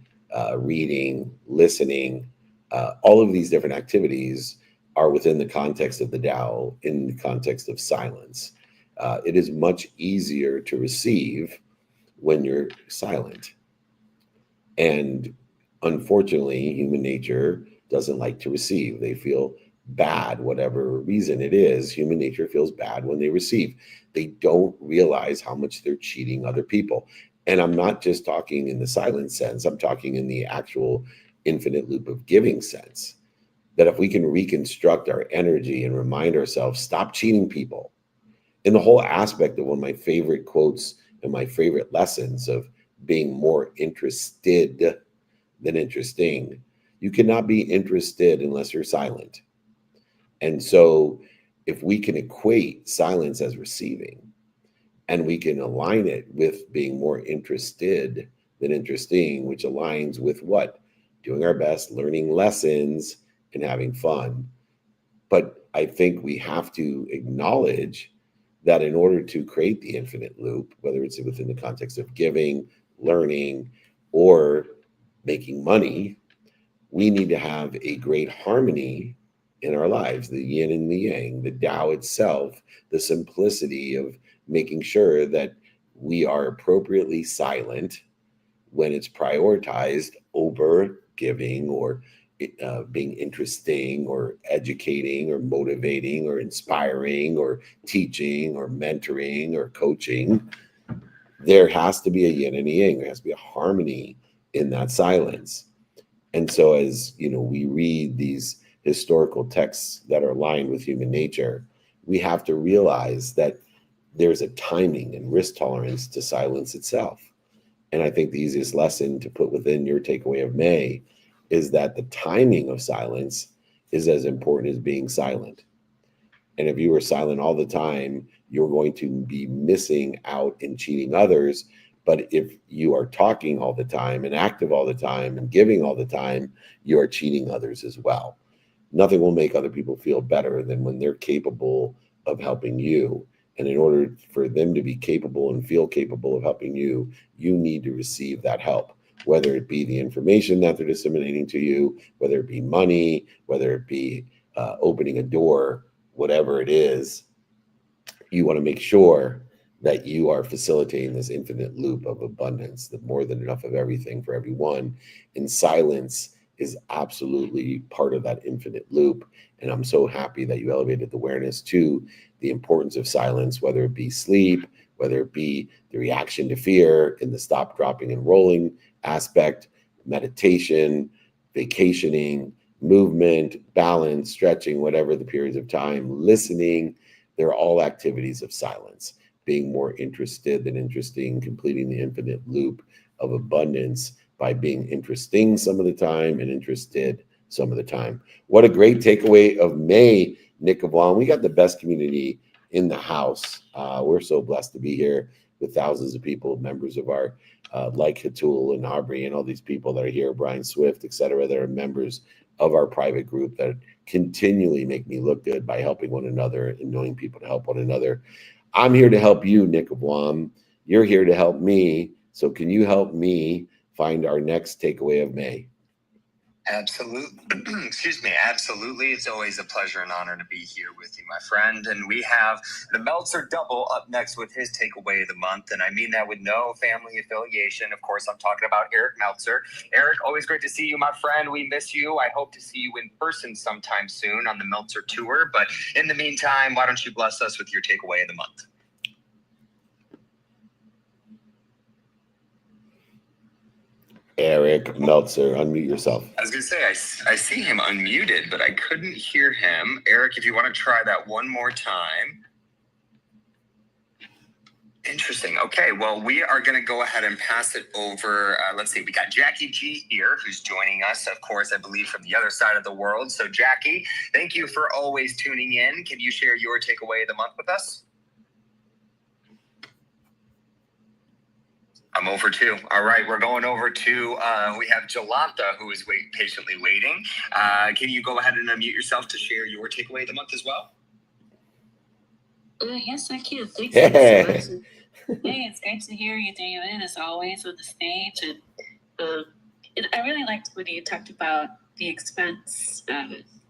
reading, listening, all of these different activities are within the context of the Tao, in the context of silence. It is much easier to receive when you're silent. And unfortunately, human nature doesn't like to receive. They feel bad, whatever reason it is. Human nature feels bad when they receive. They don't realize how much they're cheating other people. And I'm not just talking in the silent sense, I'm talking in the actual infinite loop of giving sense. That if we can reconstruct our energy and remind ourselves, stop cheating people. And the whole aspect of one of my favorite quotes and my favorite lessons of being more interested than interesting. You cannot be interested unless you're silent. And so if we can equate silence as receiving, and we can align it with being more interested than interesting, which aligns with what? Doing our best, learning lessons, and having fun. But I think we have to acknowledge that in order to create the infinite loop, whether it's within the context of giving, learning, or making money, we need to have a great harmony in our lives, the yin and the yang, the Tao itself, the simplicity of making sure that we are appropriately silent when it's prioritized over giving or being interesting or educating or motivating or inspiring or teaching or mentoring or coaching. There has to be a yin and a yang. There has to be a harmony in that silence. And so as you know, we read these historical texts that are aligned with human nature, we have to realize that there's a timing and risk tolerance to silence itself. And I think the easiest lesson to put within your takeaway of May is that the timing of silence is as important as being silent. And if you were silent all the time, you're going to be missing out and cheating others. But if you are talking all the time and active all the time and giving all the time, you are cheating others as well. Nothing will make other people feel better than when they're capable of helping you. And in order for them to be capable and feel capable of helping you, you need to receive that help, whether it be the information that they're disseminating to you, whether it be money, whether it be opening a door, whatever it is. You want to make sure that you are facilitating this infinite loop of abundance, that more than enough of everything for everyone. And silence is absolutely part of that infinite loop. And I'm so happy that you elevated the awareness to the importance of silence, whether it be sleep, whether it be the reaction to fear in the stop, dropping, and rolling aspect, meditation, vacationing, movement, balance, stretching, whatever the periods of time, listening, They're all activities of silence, being more interested than interesting, completing the infinite loop of abundance by being interesting some of the time and interested some of the time. What a great takeaway of May, Nick Avlon. We got the best community in the house. We're so blessed to be here with thousands of people, members of our like Hatul and Aubrey and all these people that are here, Brian Swift, et cetera, that are members of our private group that continually make me look good by helping one another and knowing people to help one another. I'm here to help you, Nick Avlon. You're here to help me. So can you help me find our next takeaway of May?
Absolutely. Excuse me. Absolutely. It's always a pleasure and honor to be here with you, my friend. And we have the Meltzer Double up next with his takeaway of the month. And I mean that with no family affiliation. Of course, I'm talking about Eric Meltzer. Eric, always great to see you, my friend. We miss you. I hope to see you in person sometime soon on the Meltzer Tour. But in the meantime, why don't you bless us with your takeaway of the month?
Eric Meltzer, unmute yourself.
I was going to say, I see him unmuted, but I couldn't hear him. Eric, if you want to try that one more time. Interesting. Okay, well, we are going to go ahead and pass it over. Let's see, we got Jackie G here, who's joining us, of course, I believe from the other side of the world. So, Jackie, thank you for always tuning in. Can you share your takeaway of the month with us? I'm over too. All right, we're going over to, we have Jolanta, who is patiently waiting. Can you go ahead and unmute yourself to share your takeaway of the month as well?
Yes, I can. Thanks so much. Hey, it's great to hear you, David, as always, on the stage. And I really liked when you talked about the expense.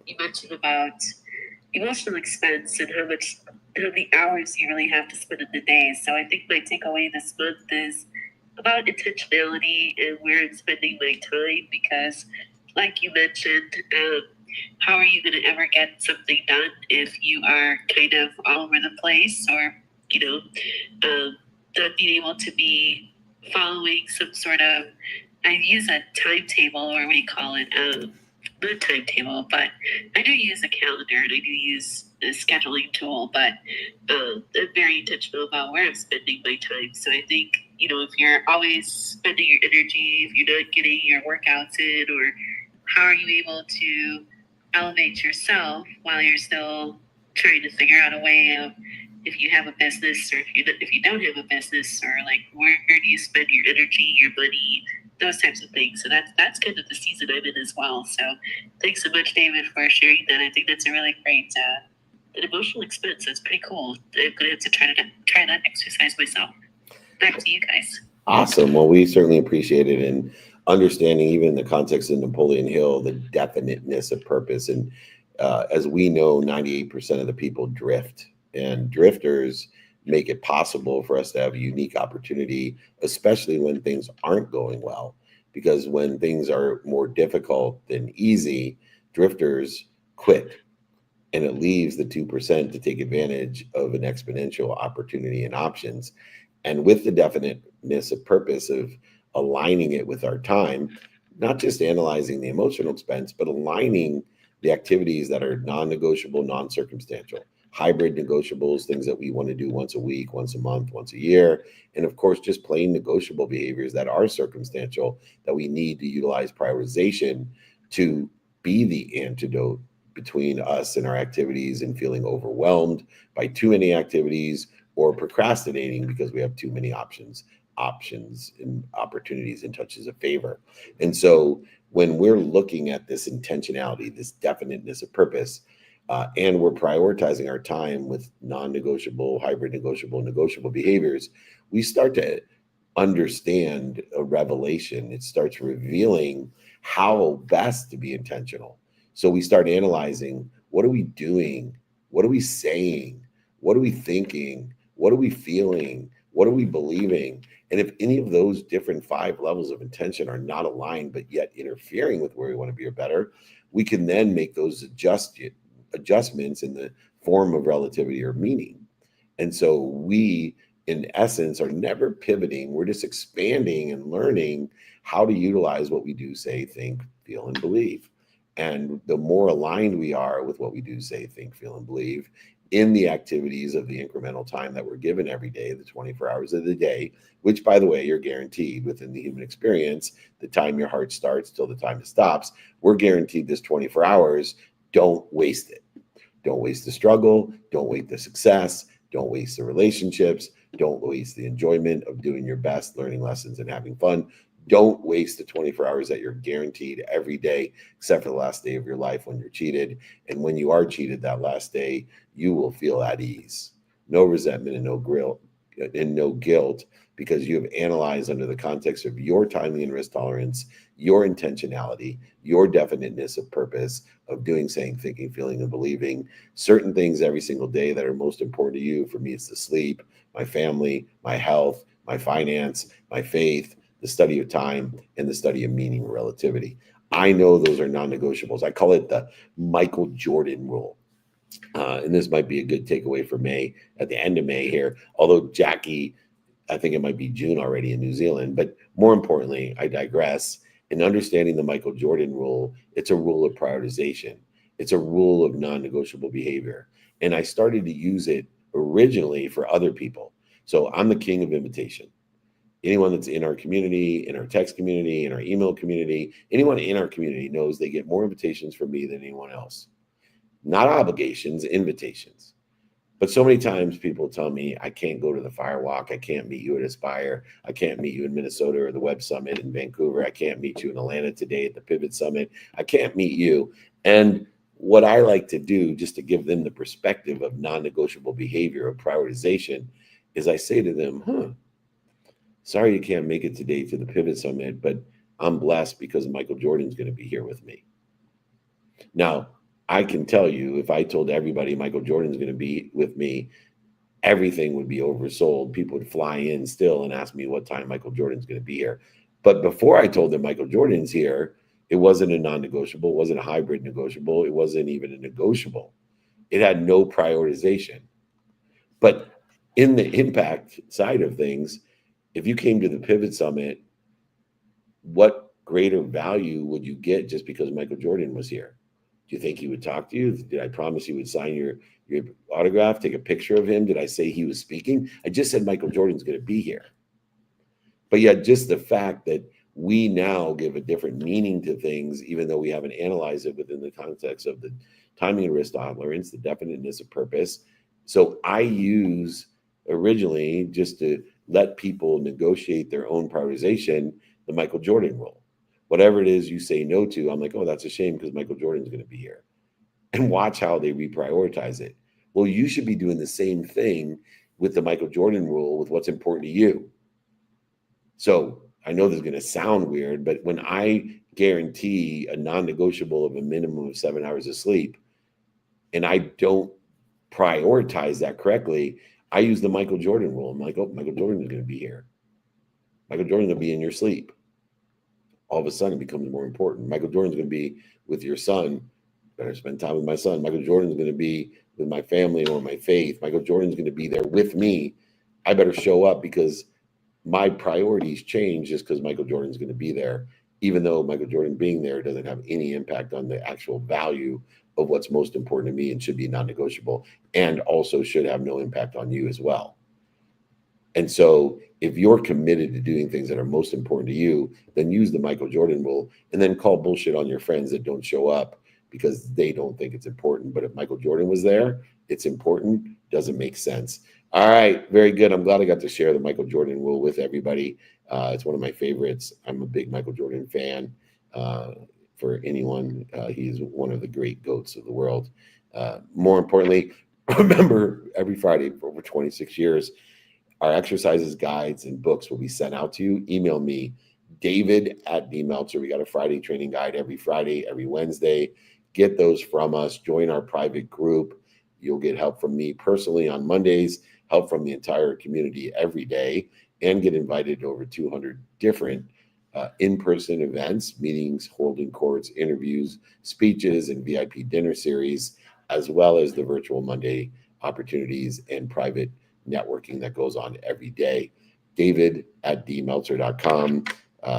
You mentioned about emotional expense and how many hours you really have to spend in the day. So I think my takeaway this month is about intentionality and where I'm spending my time, because like you mentioned, how are you going to ever get something done if you are kind of all over the place, or, not being able to be following some sort of, I use a timetable, or what do you call it? Not timetable, but I do use a calendar and I do use a scheduling tool, but I'm very intentional about where I'm spending my time. So I think, if you're always spending your energy, if you're not getting your workouts in, or how are you able to elevate yourself while you're still trying to figure out a way of, if you have a business, or if you don't have a business, or like where do you spend your energy, your money, those types of things. So that's kind of the season I'm in as well. So thanks so much, David, for sharing that. I think that's a really great an emotional expense. That's pretty cool. I'm gonna have to try that exercise myself. Back to you guys.
Awesome. Well, we certainly appreciate it, and understanding even in the context of Napoleon Hill, the definiteness of purpose. And as we know, 98% of the people drift, and drifters make it possible for us to have a unique opportunity, especially when things aren't going well. Because when things are more difficult than easy, drifters quit, and it leaves the 2% to take advantage of an exponential opportunity and options. And with the definiteness of purpose of aligning it with our time, not just analyzing the emotional expense, but aligning the activities that are non-negotiable, non-circumstantial, hybrid negotiables, things that we want to do once a week, once a month, once a year. And of course, just plain negotiable behaviors that are circumstantial, that we need to utilize prioritization to be the antidote between us and our activities and feeling overwhelmed by too many activities, or procrastinating because we have too many options and opportunities and touches of favor. And so when we're looking at this intentionality, this definiteness of purpose, and we're prioritizing our time with non-negotiable, hybrid negotiable, negotiable behaviors, we start to understand a revelation. It starts revealing how best to be intentional. So we start analyzing, what are we doing? What are we saying? What are we thinking? What are we feeling? What are we believing? And if any of those different 5 levels of intention are not aligned, but yet interfering with where we want to be or better, we can then make those adjustments in the form of relativity or meaning. And so we, in essence, are never pivoting. We're just expanding and learning how to utilize what we do, say, think, feel, and believe. And the more aligned we are with what we do, say, think, feel, and believe, in the activities of the incremental time that we're given every day, the 24 hours of the day, which, by the way, you're guaranteed within the human experience, the time your heart starts till the time it stops, we're guaranteed this 24 hours. Don't waste it. Don't waste the struggle. Don't waste the success. Don't waste the relationships. Don't waste the enjoyment of doing your best, learning lessons, and having fun. Don't waste the 24 hours that you're guaranteed every day, except for the last day of your life when you're cheated. And when you are cheated that last day, you will feel at ease. No resentment and no guilt, because you have analyzed under the context of your timing and risk tolerance, your intentionality, your definiteness of purpose of doing, saying, thinking, feeling, and believing certain things every single day that are most important to you. For me, it's the sleep, my family, my health, my finance, my faith, the study of time, and the study of meaning and relativity. I know those are non-negotiables. I call it the Michael Jordan rule. And this might be a good takeaway for May, at the end of May here, although Jackie, I think it might be June already in New Zealand. But more importantly, I digress. In understanding the Michael Jordan rule, it's a rule of prioritization. It's a rule of non-negotiable behavior. And I started to use it originally for other people. So I'm the king of invitation. Anyone that's in our community, in our text community, in our email community, anyone in our community knows they get more invitations from me than anyone else. Not obligations, invitations. But so many times people tell me, I can't go to the Firewalk. I can't meet you at Aspire. I can't meet you in Minnesota or the Web Summit in Vancouver. I can't meet you in Atlanta today at the Pivot Summit. I can't meet you. And what I like to do, just to give them the perspective of non-negotiable behavior, of prioritization, is I say to them, sorry you can't make it today to the Pivot Summit, but I'm blessed because Michael Jordan's going to be here with me. Now, I can tell you, if I told everybody Michael Jordan's going to be with me, everything would be oversold. People would fly in still and ask me what time Michael Jordan's going to be here. But before I told them Michael Jordan's here, it wasn't a non-negotiable, it wasn't a hybrid negotiable, it wasn't even a negotiable. It had no prioritization. But in the impact side of things, if you came to the Pivot Summit, what greater value would you get just because Michael Jordan was here? Do you think he would talk to you? Did I promise he would sign your autograph, take a picture of him? Did I say he was speaking? I just said Michael Jordan's going to be here. But yet just the fact that we now give a different meaning to things, even though we haven't analyzed it within the context of the timing and risk tolerance, the definiteness of purpose. So I use originally, just to let people negotiate their own prioritization, the Michael Jordan rule. Whatever it is you say no to, I'm like, oh, that's a shame because Michael Jordan's going to be here. And watch how they reprioritize it. Well, you should be doing the same thing with the Michael Jordan rule with what's important to you. So I know this is going to sound weird, but when I guarantee a non-negotiable of a minimum of 7 hours of sleep, and I don't prioritize that correctly, I use the Michael Jordan rule. I'm like, oh, Michael Jordan is going to be here. Michael Jordan is going to be in your sleep. All of a sudden it becomes more important. Michael Jordan's going to be with your son. Better spend time with my son. Michael Jordan's going to be with my family or my faith. Michael Jordan's going to be there with me. I better show up because my priorities change just because Michael Jordan's going to be there, even though Michael Jordan being there doesn't have any impact on the actual value of what's most important to me and should be non-negotiable, and also should have no impact on you as well. And so if you're committed to doing things that are most important to you, then use the Michael Jordan rule, and then call bullshit on your friends that don't show up because they don't think it's important. But if Michael Jordan was there, it's important. Doesn't make sense. All right, very good. I'm glad I got to share the Michael Jordan rule with everybody. It's one of my favorites. I'm a big Michael Jordan fan. For anyone, he's one of the great GOATs of the world. More importantly, remember, every Friday for over 26 years, our exercises, guides, and books will be sent out to you. Email me, David@DMeltzer. We got a Friday training guide every Friday, every Wednesday. Get those from us. Join our private group. You'll get help from me personally on Mondays, help from the entire community every day, and get invited to over 200 different in-person events, meetings, holding courts, interviews, speeches, and VIP dinner series, as well as the virtual Monday opportunities and private networking that goes on every day. David@dmeltzer.com.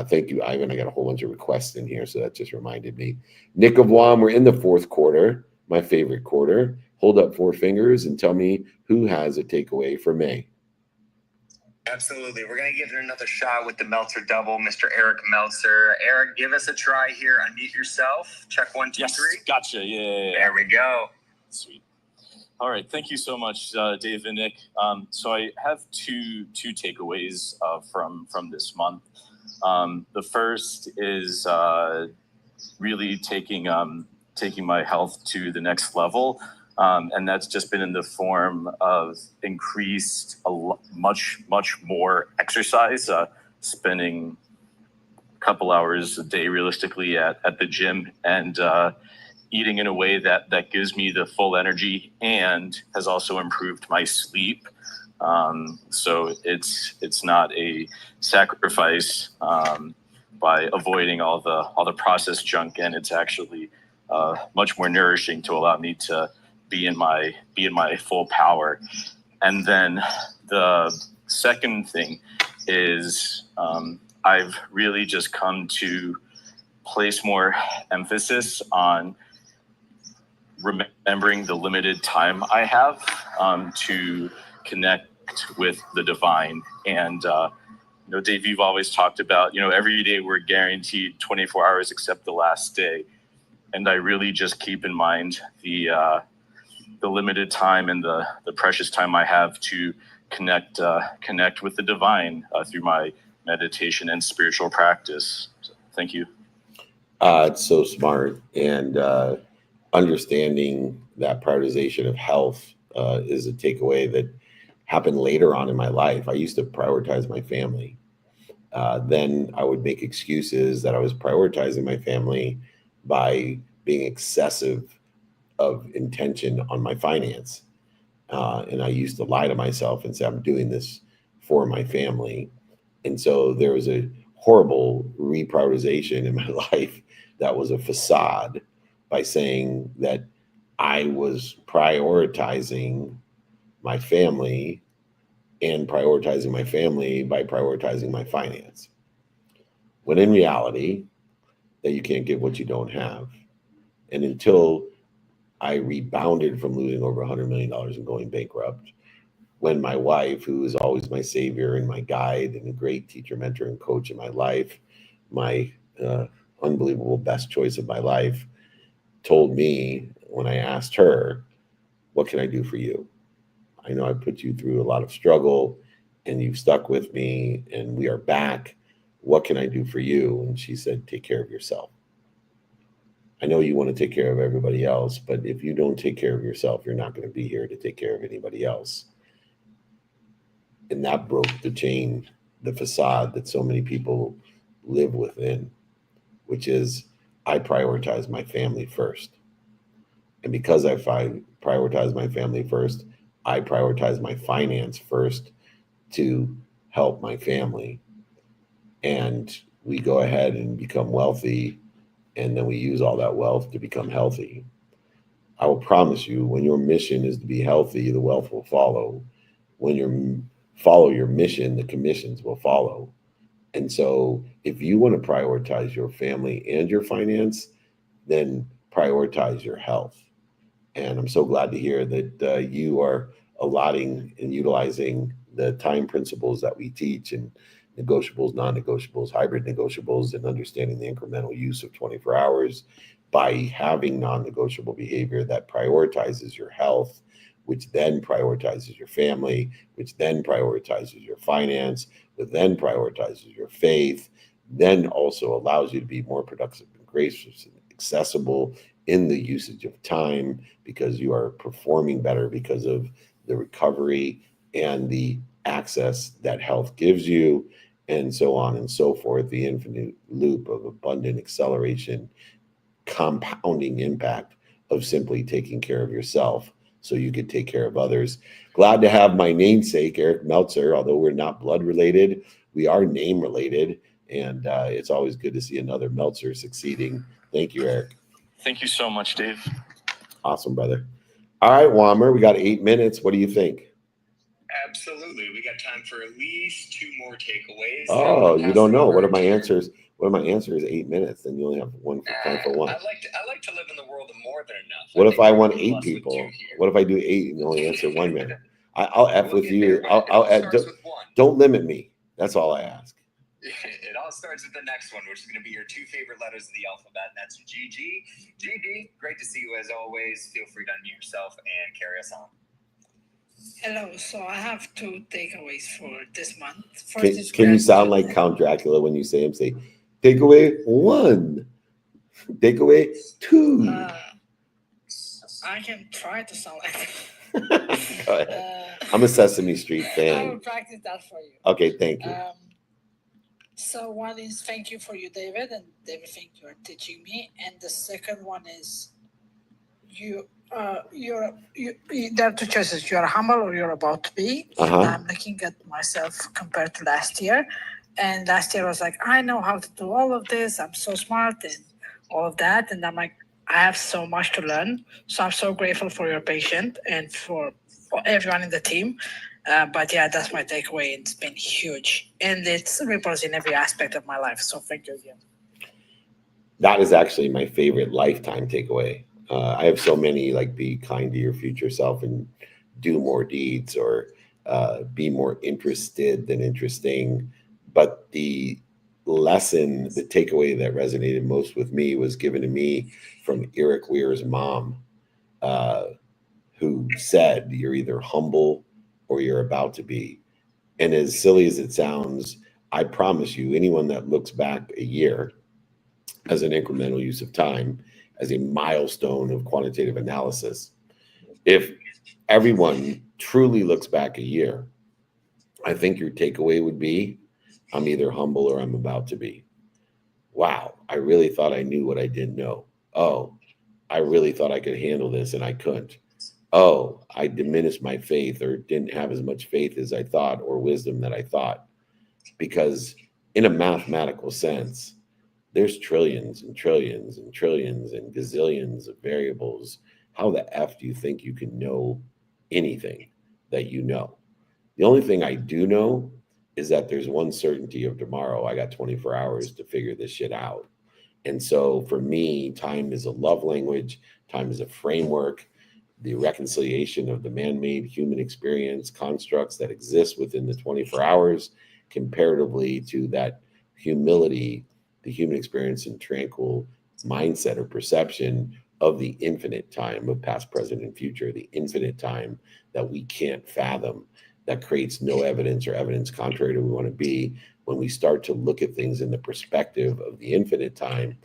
Thank you, Ivan. I got a whole bunch of requests in here, so that just reminded me. Nick of Wam, we're in the fourth quarter, my favorite quarter. hold up 4 fingers and tell me who has a takeaway for May.
Absolutely. We're going to give it another shot with the Meltzer double, Mr. Eric Meltzer. Eric, give us a try here. Unmute yourself. Check 1, 2, 3.
Gotcha. Yeah.
There we go.
Sweet. All right. Thank you so much, Dave and Nick. So I have two takeaways from this month. The first is really taking my health to the next level. And that's just been in the form of increased, much more exercise, spending a couple hours a day realistically at the gym, and eating in a way that gives me the full energy and has also improved my sleep. So it's not a sacrifice by avoiding all the processed junk, and it's actually much more nourishing to allow me to be in my full power. And then the second thing is I've really just come to place more emphasis on remembering the limited time I have to connect with the divine. And Dave, you've always talked about, every day we're guaranteed 24 hours except the last day. And I really just keep in mind the limited time and the precious time I have to connect with the divine through my meditation and spiritual practice. So, thank you.
It's so smart. And understanding that prioritization of health is a takeaway that happened later on in my life. I used to prioritize my family. Then I would make excuses that I was prioritizing my family by being excessive of intention on my finance. And I used to lie to myself and say, I'm doing this for my family. And so there was a horrible reprioritization in my life that was a facade by saying that I was prioritizing my family and prioritizing my family by prioritizing my finance. When in reality, that you can't give what you don't have. And until I rebounded from losing over $100 million and going bankrupt, when my wife, who is always my savior and my guide and a great teacher, mentor, and coach in my life, my unbelievable best choice of my life, told me when I asked her, what can I do for you? I know I put you through a lot of struggle and you've stuck with me and we are back. What can I do for you? And she said, take care of yourself. I know you want to take care of everybody else, but if you don't take care of yourself, you're not going to be here to take care of anybody else. And that broke the chain, the facade that so many people live within, which is I prioritize my family first. And because I prioritize my family first, I prioritize my finance first to help my family. And we go ahead and become wealthy, and then we use all that wealth to become healthy. I will promise you, when your mission is to be healthy, the wealth will follow. When you follow your mission, the commissions will follow. And so if you want to prioritize your family and your finance, then prioritize your health. And I'm so glad to hear that you are allotting and utilizing the time principles that we teach, and negotiables, non-negotiables, hybrid negotiables, and understanding the incremental use of 24 hours by having non-negotiable behavior that prioritizes your health, which then prioritizes your family, which then prioritizes your finance, which then prioritizes your faith, then also allows you to be more productive and gracious and accessible in the usage of time, because you are performing better because of the recovery and the access that health gives you, and so on and so forth, the infinite loop of abundant acceleration, compounding impact of simply taking care of yourself so you could take care of others. Glad to have my namesake, Eric Meltzer. Although we're not blood related, we are name related, and it's always good to see another Meltzer succeeding. Thank you, Eric.
Thank you so much, Dave.
Awesome, brother. All right, Wammer, we got 8 minutes. What do you think?
Absolutely. We got time for at least 2 more takeaways.
Oh, you don't know. What are my answers? What are my answers? 8 minutes, and you only have time for one.
I like to live in the world of more more than enough.
What if I want
we're
8
blessed with
people?
2 here.
What if I do 8 and only answer 1 man? I'll F with you. Don't limit me. That's all I ask.
It all starts with the next one, which is going to be your 2 favorite letters of the alphabet. And that's GG. GG, great to see you as always. Feel free to unmute yourself and carry us on.
Hello. So I have 2 takeaways for this month.
Can you sound like Count Dracula when you say him? Say, takeaway 1, takeaway 2.
I can try to sound like
Go ahead. I'm a Sesame Street
I
fan.
will practice that for you.
Okay, thank you.
So one is thank you for you, David, and everything you are teaching me. And the second one is there are 2 choices. You are humble or you're about to be.
Uh-huh.
And I'm looking at myself compared to last year. And last year I was like, I know how to do all of this. I'm so smart and all of that. And I'm like, I have so much to learn. So I'm so grateful for your patience and for everyone in the team. But yeah, that's my takeaway. It's been huge. And it's ripples in every aspect of my life. So thank you again.
That is actually my favorite lifetime takeaway. I have so many, like, be kind to your future self and do more deeds, or be more interested than interesting. But the lesson, the takeaway that resonated most with me was given to me from Eric Weir's mom, who said, you're either humble or you're about to be. And as silly as it sounds, I promise you, anyone that looks back a year as an incremental use of time, as a milestone of quantitative analysis, if everyone truly looks back a year, I think your takeaway would be, I'm either humble or I'm about to be. Wow, I really thought I knew what I didn't know. Oh, I really thought I could handle this and I couldn't. Oh, I diminished my faith or didn't have as much faith as I thought, or wisdom that I thought. Because in a mathematical sense, there's trillions and trillions and trillions and gazillions of variables. How the F do you think you can know anything that you know? The only thing I do know is that there's one certainty of tomorrow. I got 24 hours to figure this shit out. And so for me, time is a love language. Time is a framework. The reconciliation of the man-made human experience constructs that exist within the 24 hours comparatively to that humility, the human experience and tranquil mindset or perception of the infinite time of past, present, and future, the infinite time that we can't fathom, that creates no evidence or evidence contrary to who we want to be. When we start to look at things in the perspective of the infinite time,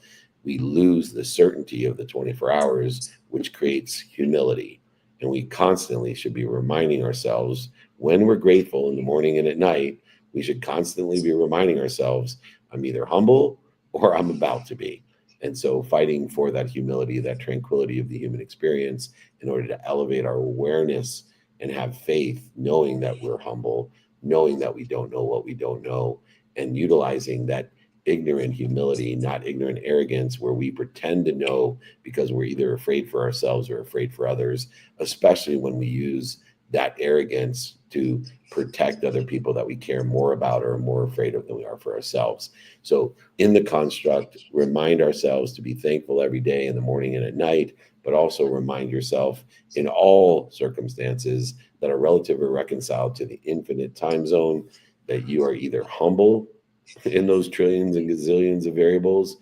we lose the certainty of the 24 hours, which creates humility. And we constantly should be reminding ourselves, when we're grateful in the morning and at night, we should constantly be reminding ourselves, I'm either humble or I'm about to be. And so fighting for that humility, that tranquility of the human experience in order to elevate our awareness and have faith, knowing that we're humble, knowing that we don't know what we don't know, and utilizing that ignorant humility, not ignorant arrogance, where we pretend to know because we're either afraid for ourselves or afraid for others, especially when we use that arrogance to protect other people that we care more about or are more afraid of than we are for ourselves. So in the construct, remind ourselves to be thankful every day in the morning and at night, but also remind yourself in all circumstances that are relative or reconciled to the infinite time zone, that you are either humble in those trillions and gazillions of variables,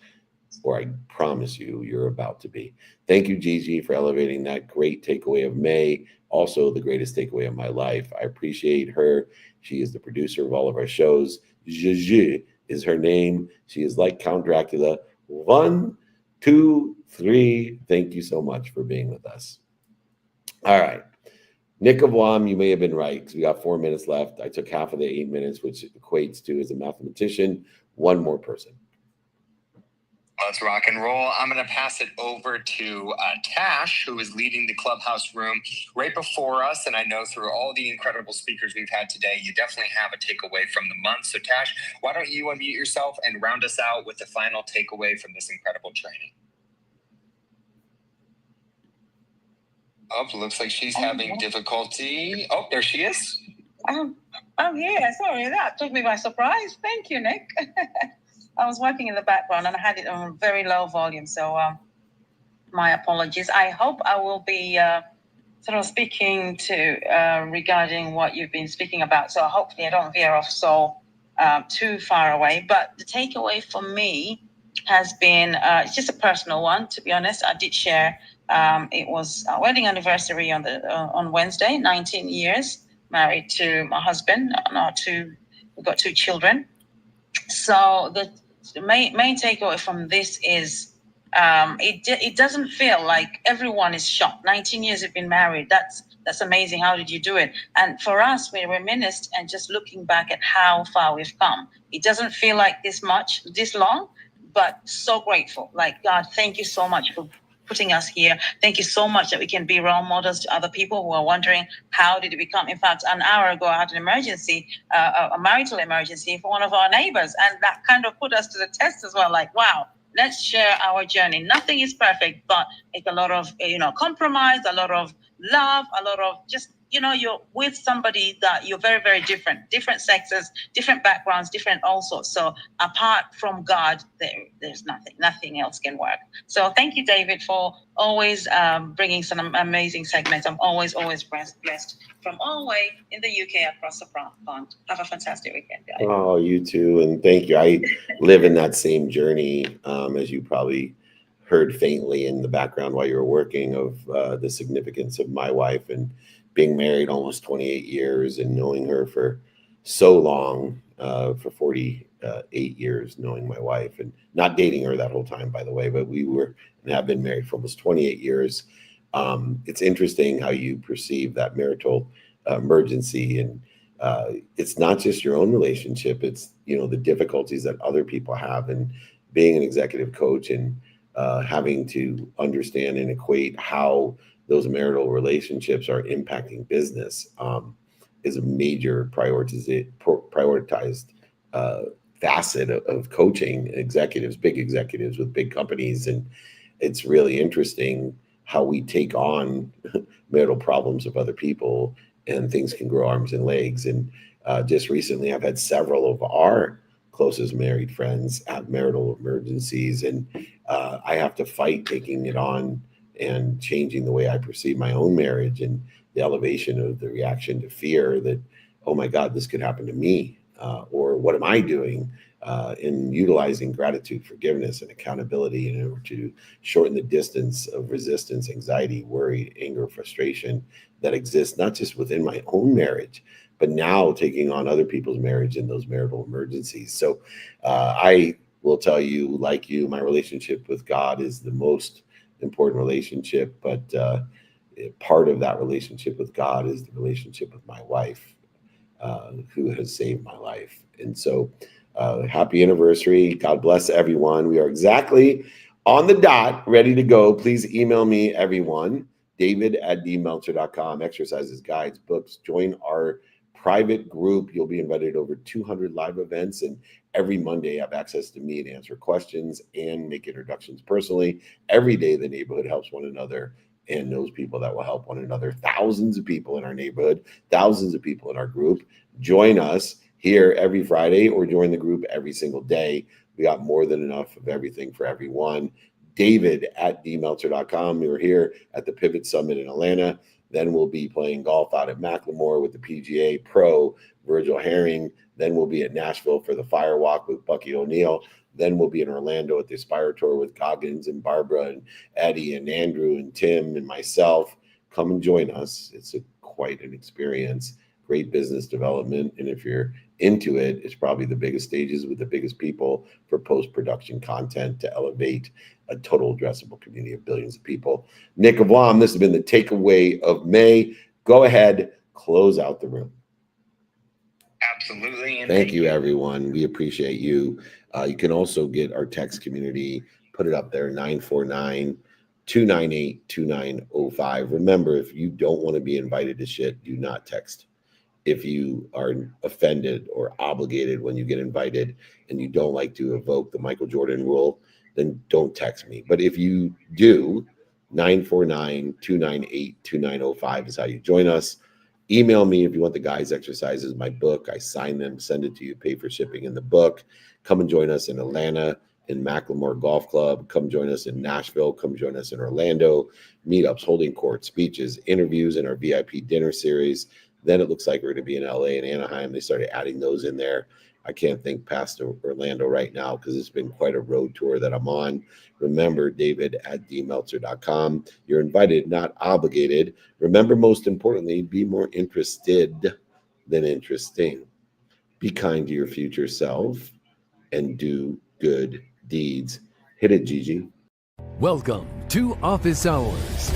or I promise you, you're about to be. Thank you, Gigi, for elevating that great takeaway of May. Also, the greatest takeaway of my life. I appreciate her. She is the producer of all of our shows. Gigi is her name. She is like Count Dracula. 1, 2, 3. Thank you so much for being with us. All right. Nick of Wam, you may have been right, because we got 4 minutes left. I took half of the 8 minutes, which equates to, as a mathematician, 1 more person.
Let's rock and roll. I'm going to pass it over to Tash, who is leading the Clubhouse room right before us. And I know through all the incredible speakers we've had today, you definitely have a takeaway from the month. So Tash, why don't you unmute yourself and round us out with the final takeaway from this incredible training? Oh, looks like she's having difficulty. Oh, there she is.
Oh yeah, sorry, that took me by surprise. Thank you, Nick. I was working in the background and I had it on a very low volume, so my apologies. I hope I will be sort of speaking to regarding what you've been speaking about. So hopefully I don't veer off so too far away. But the takeaway for me has been it's just a personal one. To be honest, I did share. It was our wedding anniversary on Wednesday. 19 years married to my husband. We've got 2 children. So the main takeaway from this is it doesn't feel like everyone is shocked. 19 years you've been married. That's amazing. How did you do it? And for us, we reminisced and just looking back at how far we've come. It doesn't feel like this long, but so grateful. Like, God, thank you so much for putting us here. Thank you so much that we can be role models to other people who are wondering how did it become. In fact, an hour ago, I had an emergency, a marital emergency for one of our neighbors. And that kind of put us to the test as well. Like, wow, let's share our journey. Nothing is perfect, but it's a lot of, compromise, a lot of love, a lot of just, you're with somebody that you're very, very different sexes, different backgrounds, different all sorts. So apart from God, there's nothing else can work. So thank you, David, for always bringing some amazing segments. I'm always blessed from all the way in the UK across the pond. Have a fantastic weekend, guys.
Oh, you too. And thank you. I live in that same journey, as you probably heard faintly in the background while you were working, of the significance of my wife and being married almost 28 years and knowing her for so long, for 48 years, knowing my wife and not dating her that whole time, by the way, but we were and have been married for almost 28 years. It's interesting how you perceive that marital emergency. And it's not just your own relationship. It's, the difficulties that other people have. And being an executive coach and having to understand and equate how those marital relationships are impacting business is a major prioritized facet of coaching executives, big executives with big companies. And it's really interesting how we take on marital problems of other people and things can grow arms and legs. And just recently, I've had several of our closest married friends have marital emergencies, and I have to fight taking it on and changing the way I perceive my own marriage and the elevation of the reaction to fear that, oh my God, this could happen to me, or what am I doing, in utilizing gratitude, forgiveness, and accountability in order to shorten the distance of resistance, anxiety, worry, anger, frustration that exists not just within my own marriage, but now taking on other people's marriage and those marital emergencies. So I will tell you, like you, my relationship with God is the most important relationship, but part of that relationship with God is the relationship with my wife, who has saved my life. And so happy anniversary. God bless everyone. We are exactly on the dot, ready to go. Please email me, everyone, david@dmeltzer.com, exercises, guides, books. Join our private group. You'll be invited to over 200 live events, and every Monday have access to me to answer questions and make introductions personally. Every day the neighborhood helps one another and knows people that will help one another. Thousands of people in our neighborhood, thousands of people in our group. Join us here every Friday or join the group every single day. We got more than enough of everything for everyone. David@dmeltzer.com. We were here at the Pivot Summit in Atlanta. Then we'll be playing golf out at Macklemore with the PGA Pro, Virgil Herring. Then we'll be at Nashville for the Firewalk with Bucky O'Neill. Then we'll be in Orlando at the Aspire Tour with Goggins and Barbara and Eddie and Andrew and Tim and myself. Come and join us. It's quite an experience, great business development. And if you're into it, it's probably the biggest stages with the biggest people for post-production content to elevate a total addressable community of billions of people. Nick of Wam, this has been the takeaway of May. Go ahead, close out the room.
Absolutely. And
Thank you, everyone. We appreciate you. You can also get our text community, put it up there, 949-298-2905. Remember, if you don't want to be invited to shit, do not text. If you are offended or obligated when you get invited and you don't like to evoke the Michael Jordan rule, then don't text me. But if you do, 949-298-2905 is how you join us. Email me if you want the guys' exercises, my book. I sign them, send it to you, pay for shipping in the book. Come and join us in Atlanta, in Macklemore Golf Club. Come join us in Nashville. Come join us in Orlando. Meetups, holding court, speeches, interviews in our VIP dinner series. Then it looks like we're going to be in LA and Anaheim. They started adding those in there. I can't think past Orlando right now because it's been quite a road tour that I'm on. Remember, david@dmeltzer.com. You're invited, not obligated. Remember, most importantly, be more interested than interesting. Be kind to your future self and do good deeds. Hit it, Gigi.
Welcome to Office Hours,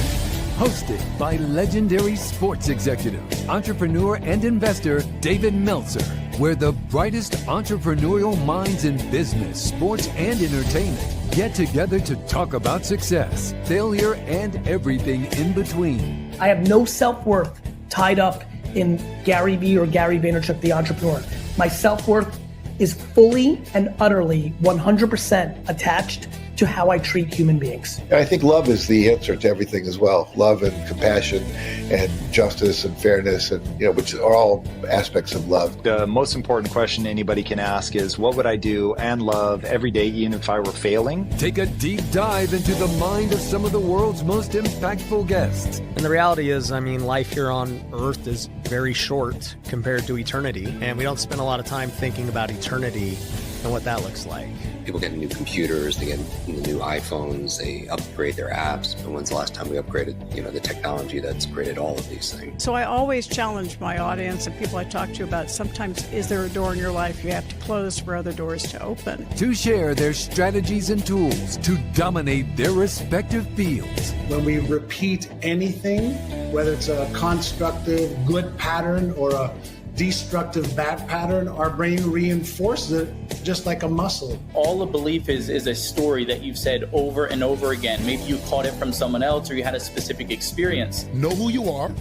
hosted by legendary sports executive, entrepreneur, and investor David Meltzer, where the brightest entrepreneurial minds in business, sports, and entertainment get together to talk about success, failure, and everything in between.
I have no self-worth tied up in Gary Vee or Gary Vaynerchuk, the entrepreneur. My self-worth is fully and utterly 100% attached to how I treat human beings.
I think love is the answer to everything as well. Love and compassion and justice and fairness, and which are all aspects of love.
The most important question anybody can ask is, what would I do and love every day, even if I were failing?
Take a deep dive into the mind of some of the world's most impactful guests.
And the reality is, life here on Earth is very short compared to eternity, and we don't spend a lot of time thinking about eternity and what that looks like.
People get new computers, they get the new iPhones, they upgrade their apps. But when's the last time we upgraded, the technology that's created all of these things?
So I always challenge my audience and people I talk to about sometimes is there a door in your life you have to close for other doors to open?
To share their strategies and tools to dominate their respective fields.
When we repeat anything, whether it's a constructive good pattern or a destructive bad pattern, our brain reinforces it just like a muscle.
All a belief is a story that you've said over and over again. Maybe you caught it from someone else or you had a specific experience.
Know who you are,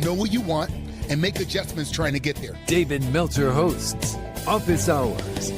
know what you want, and make adjustments trying to get there.
David Meltzer hosts Office Hours.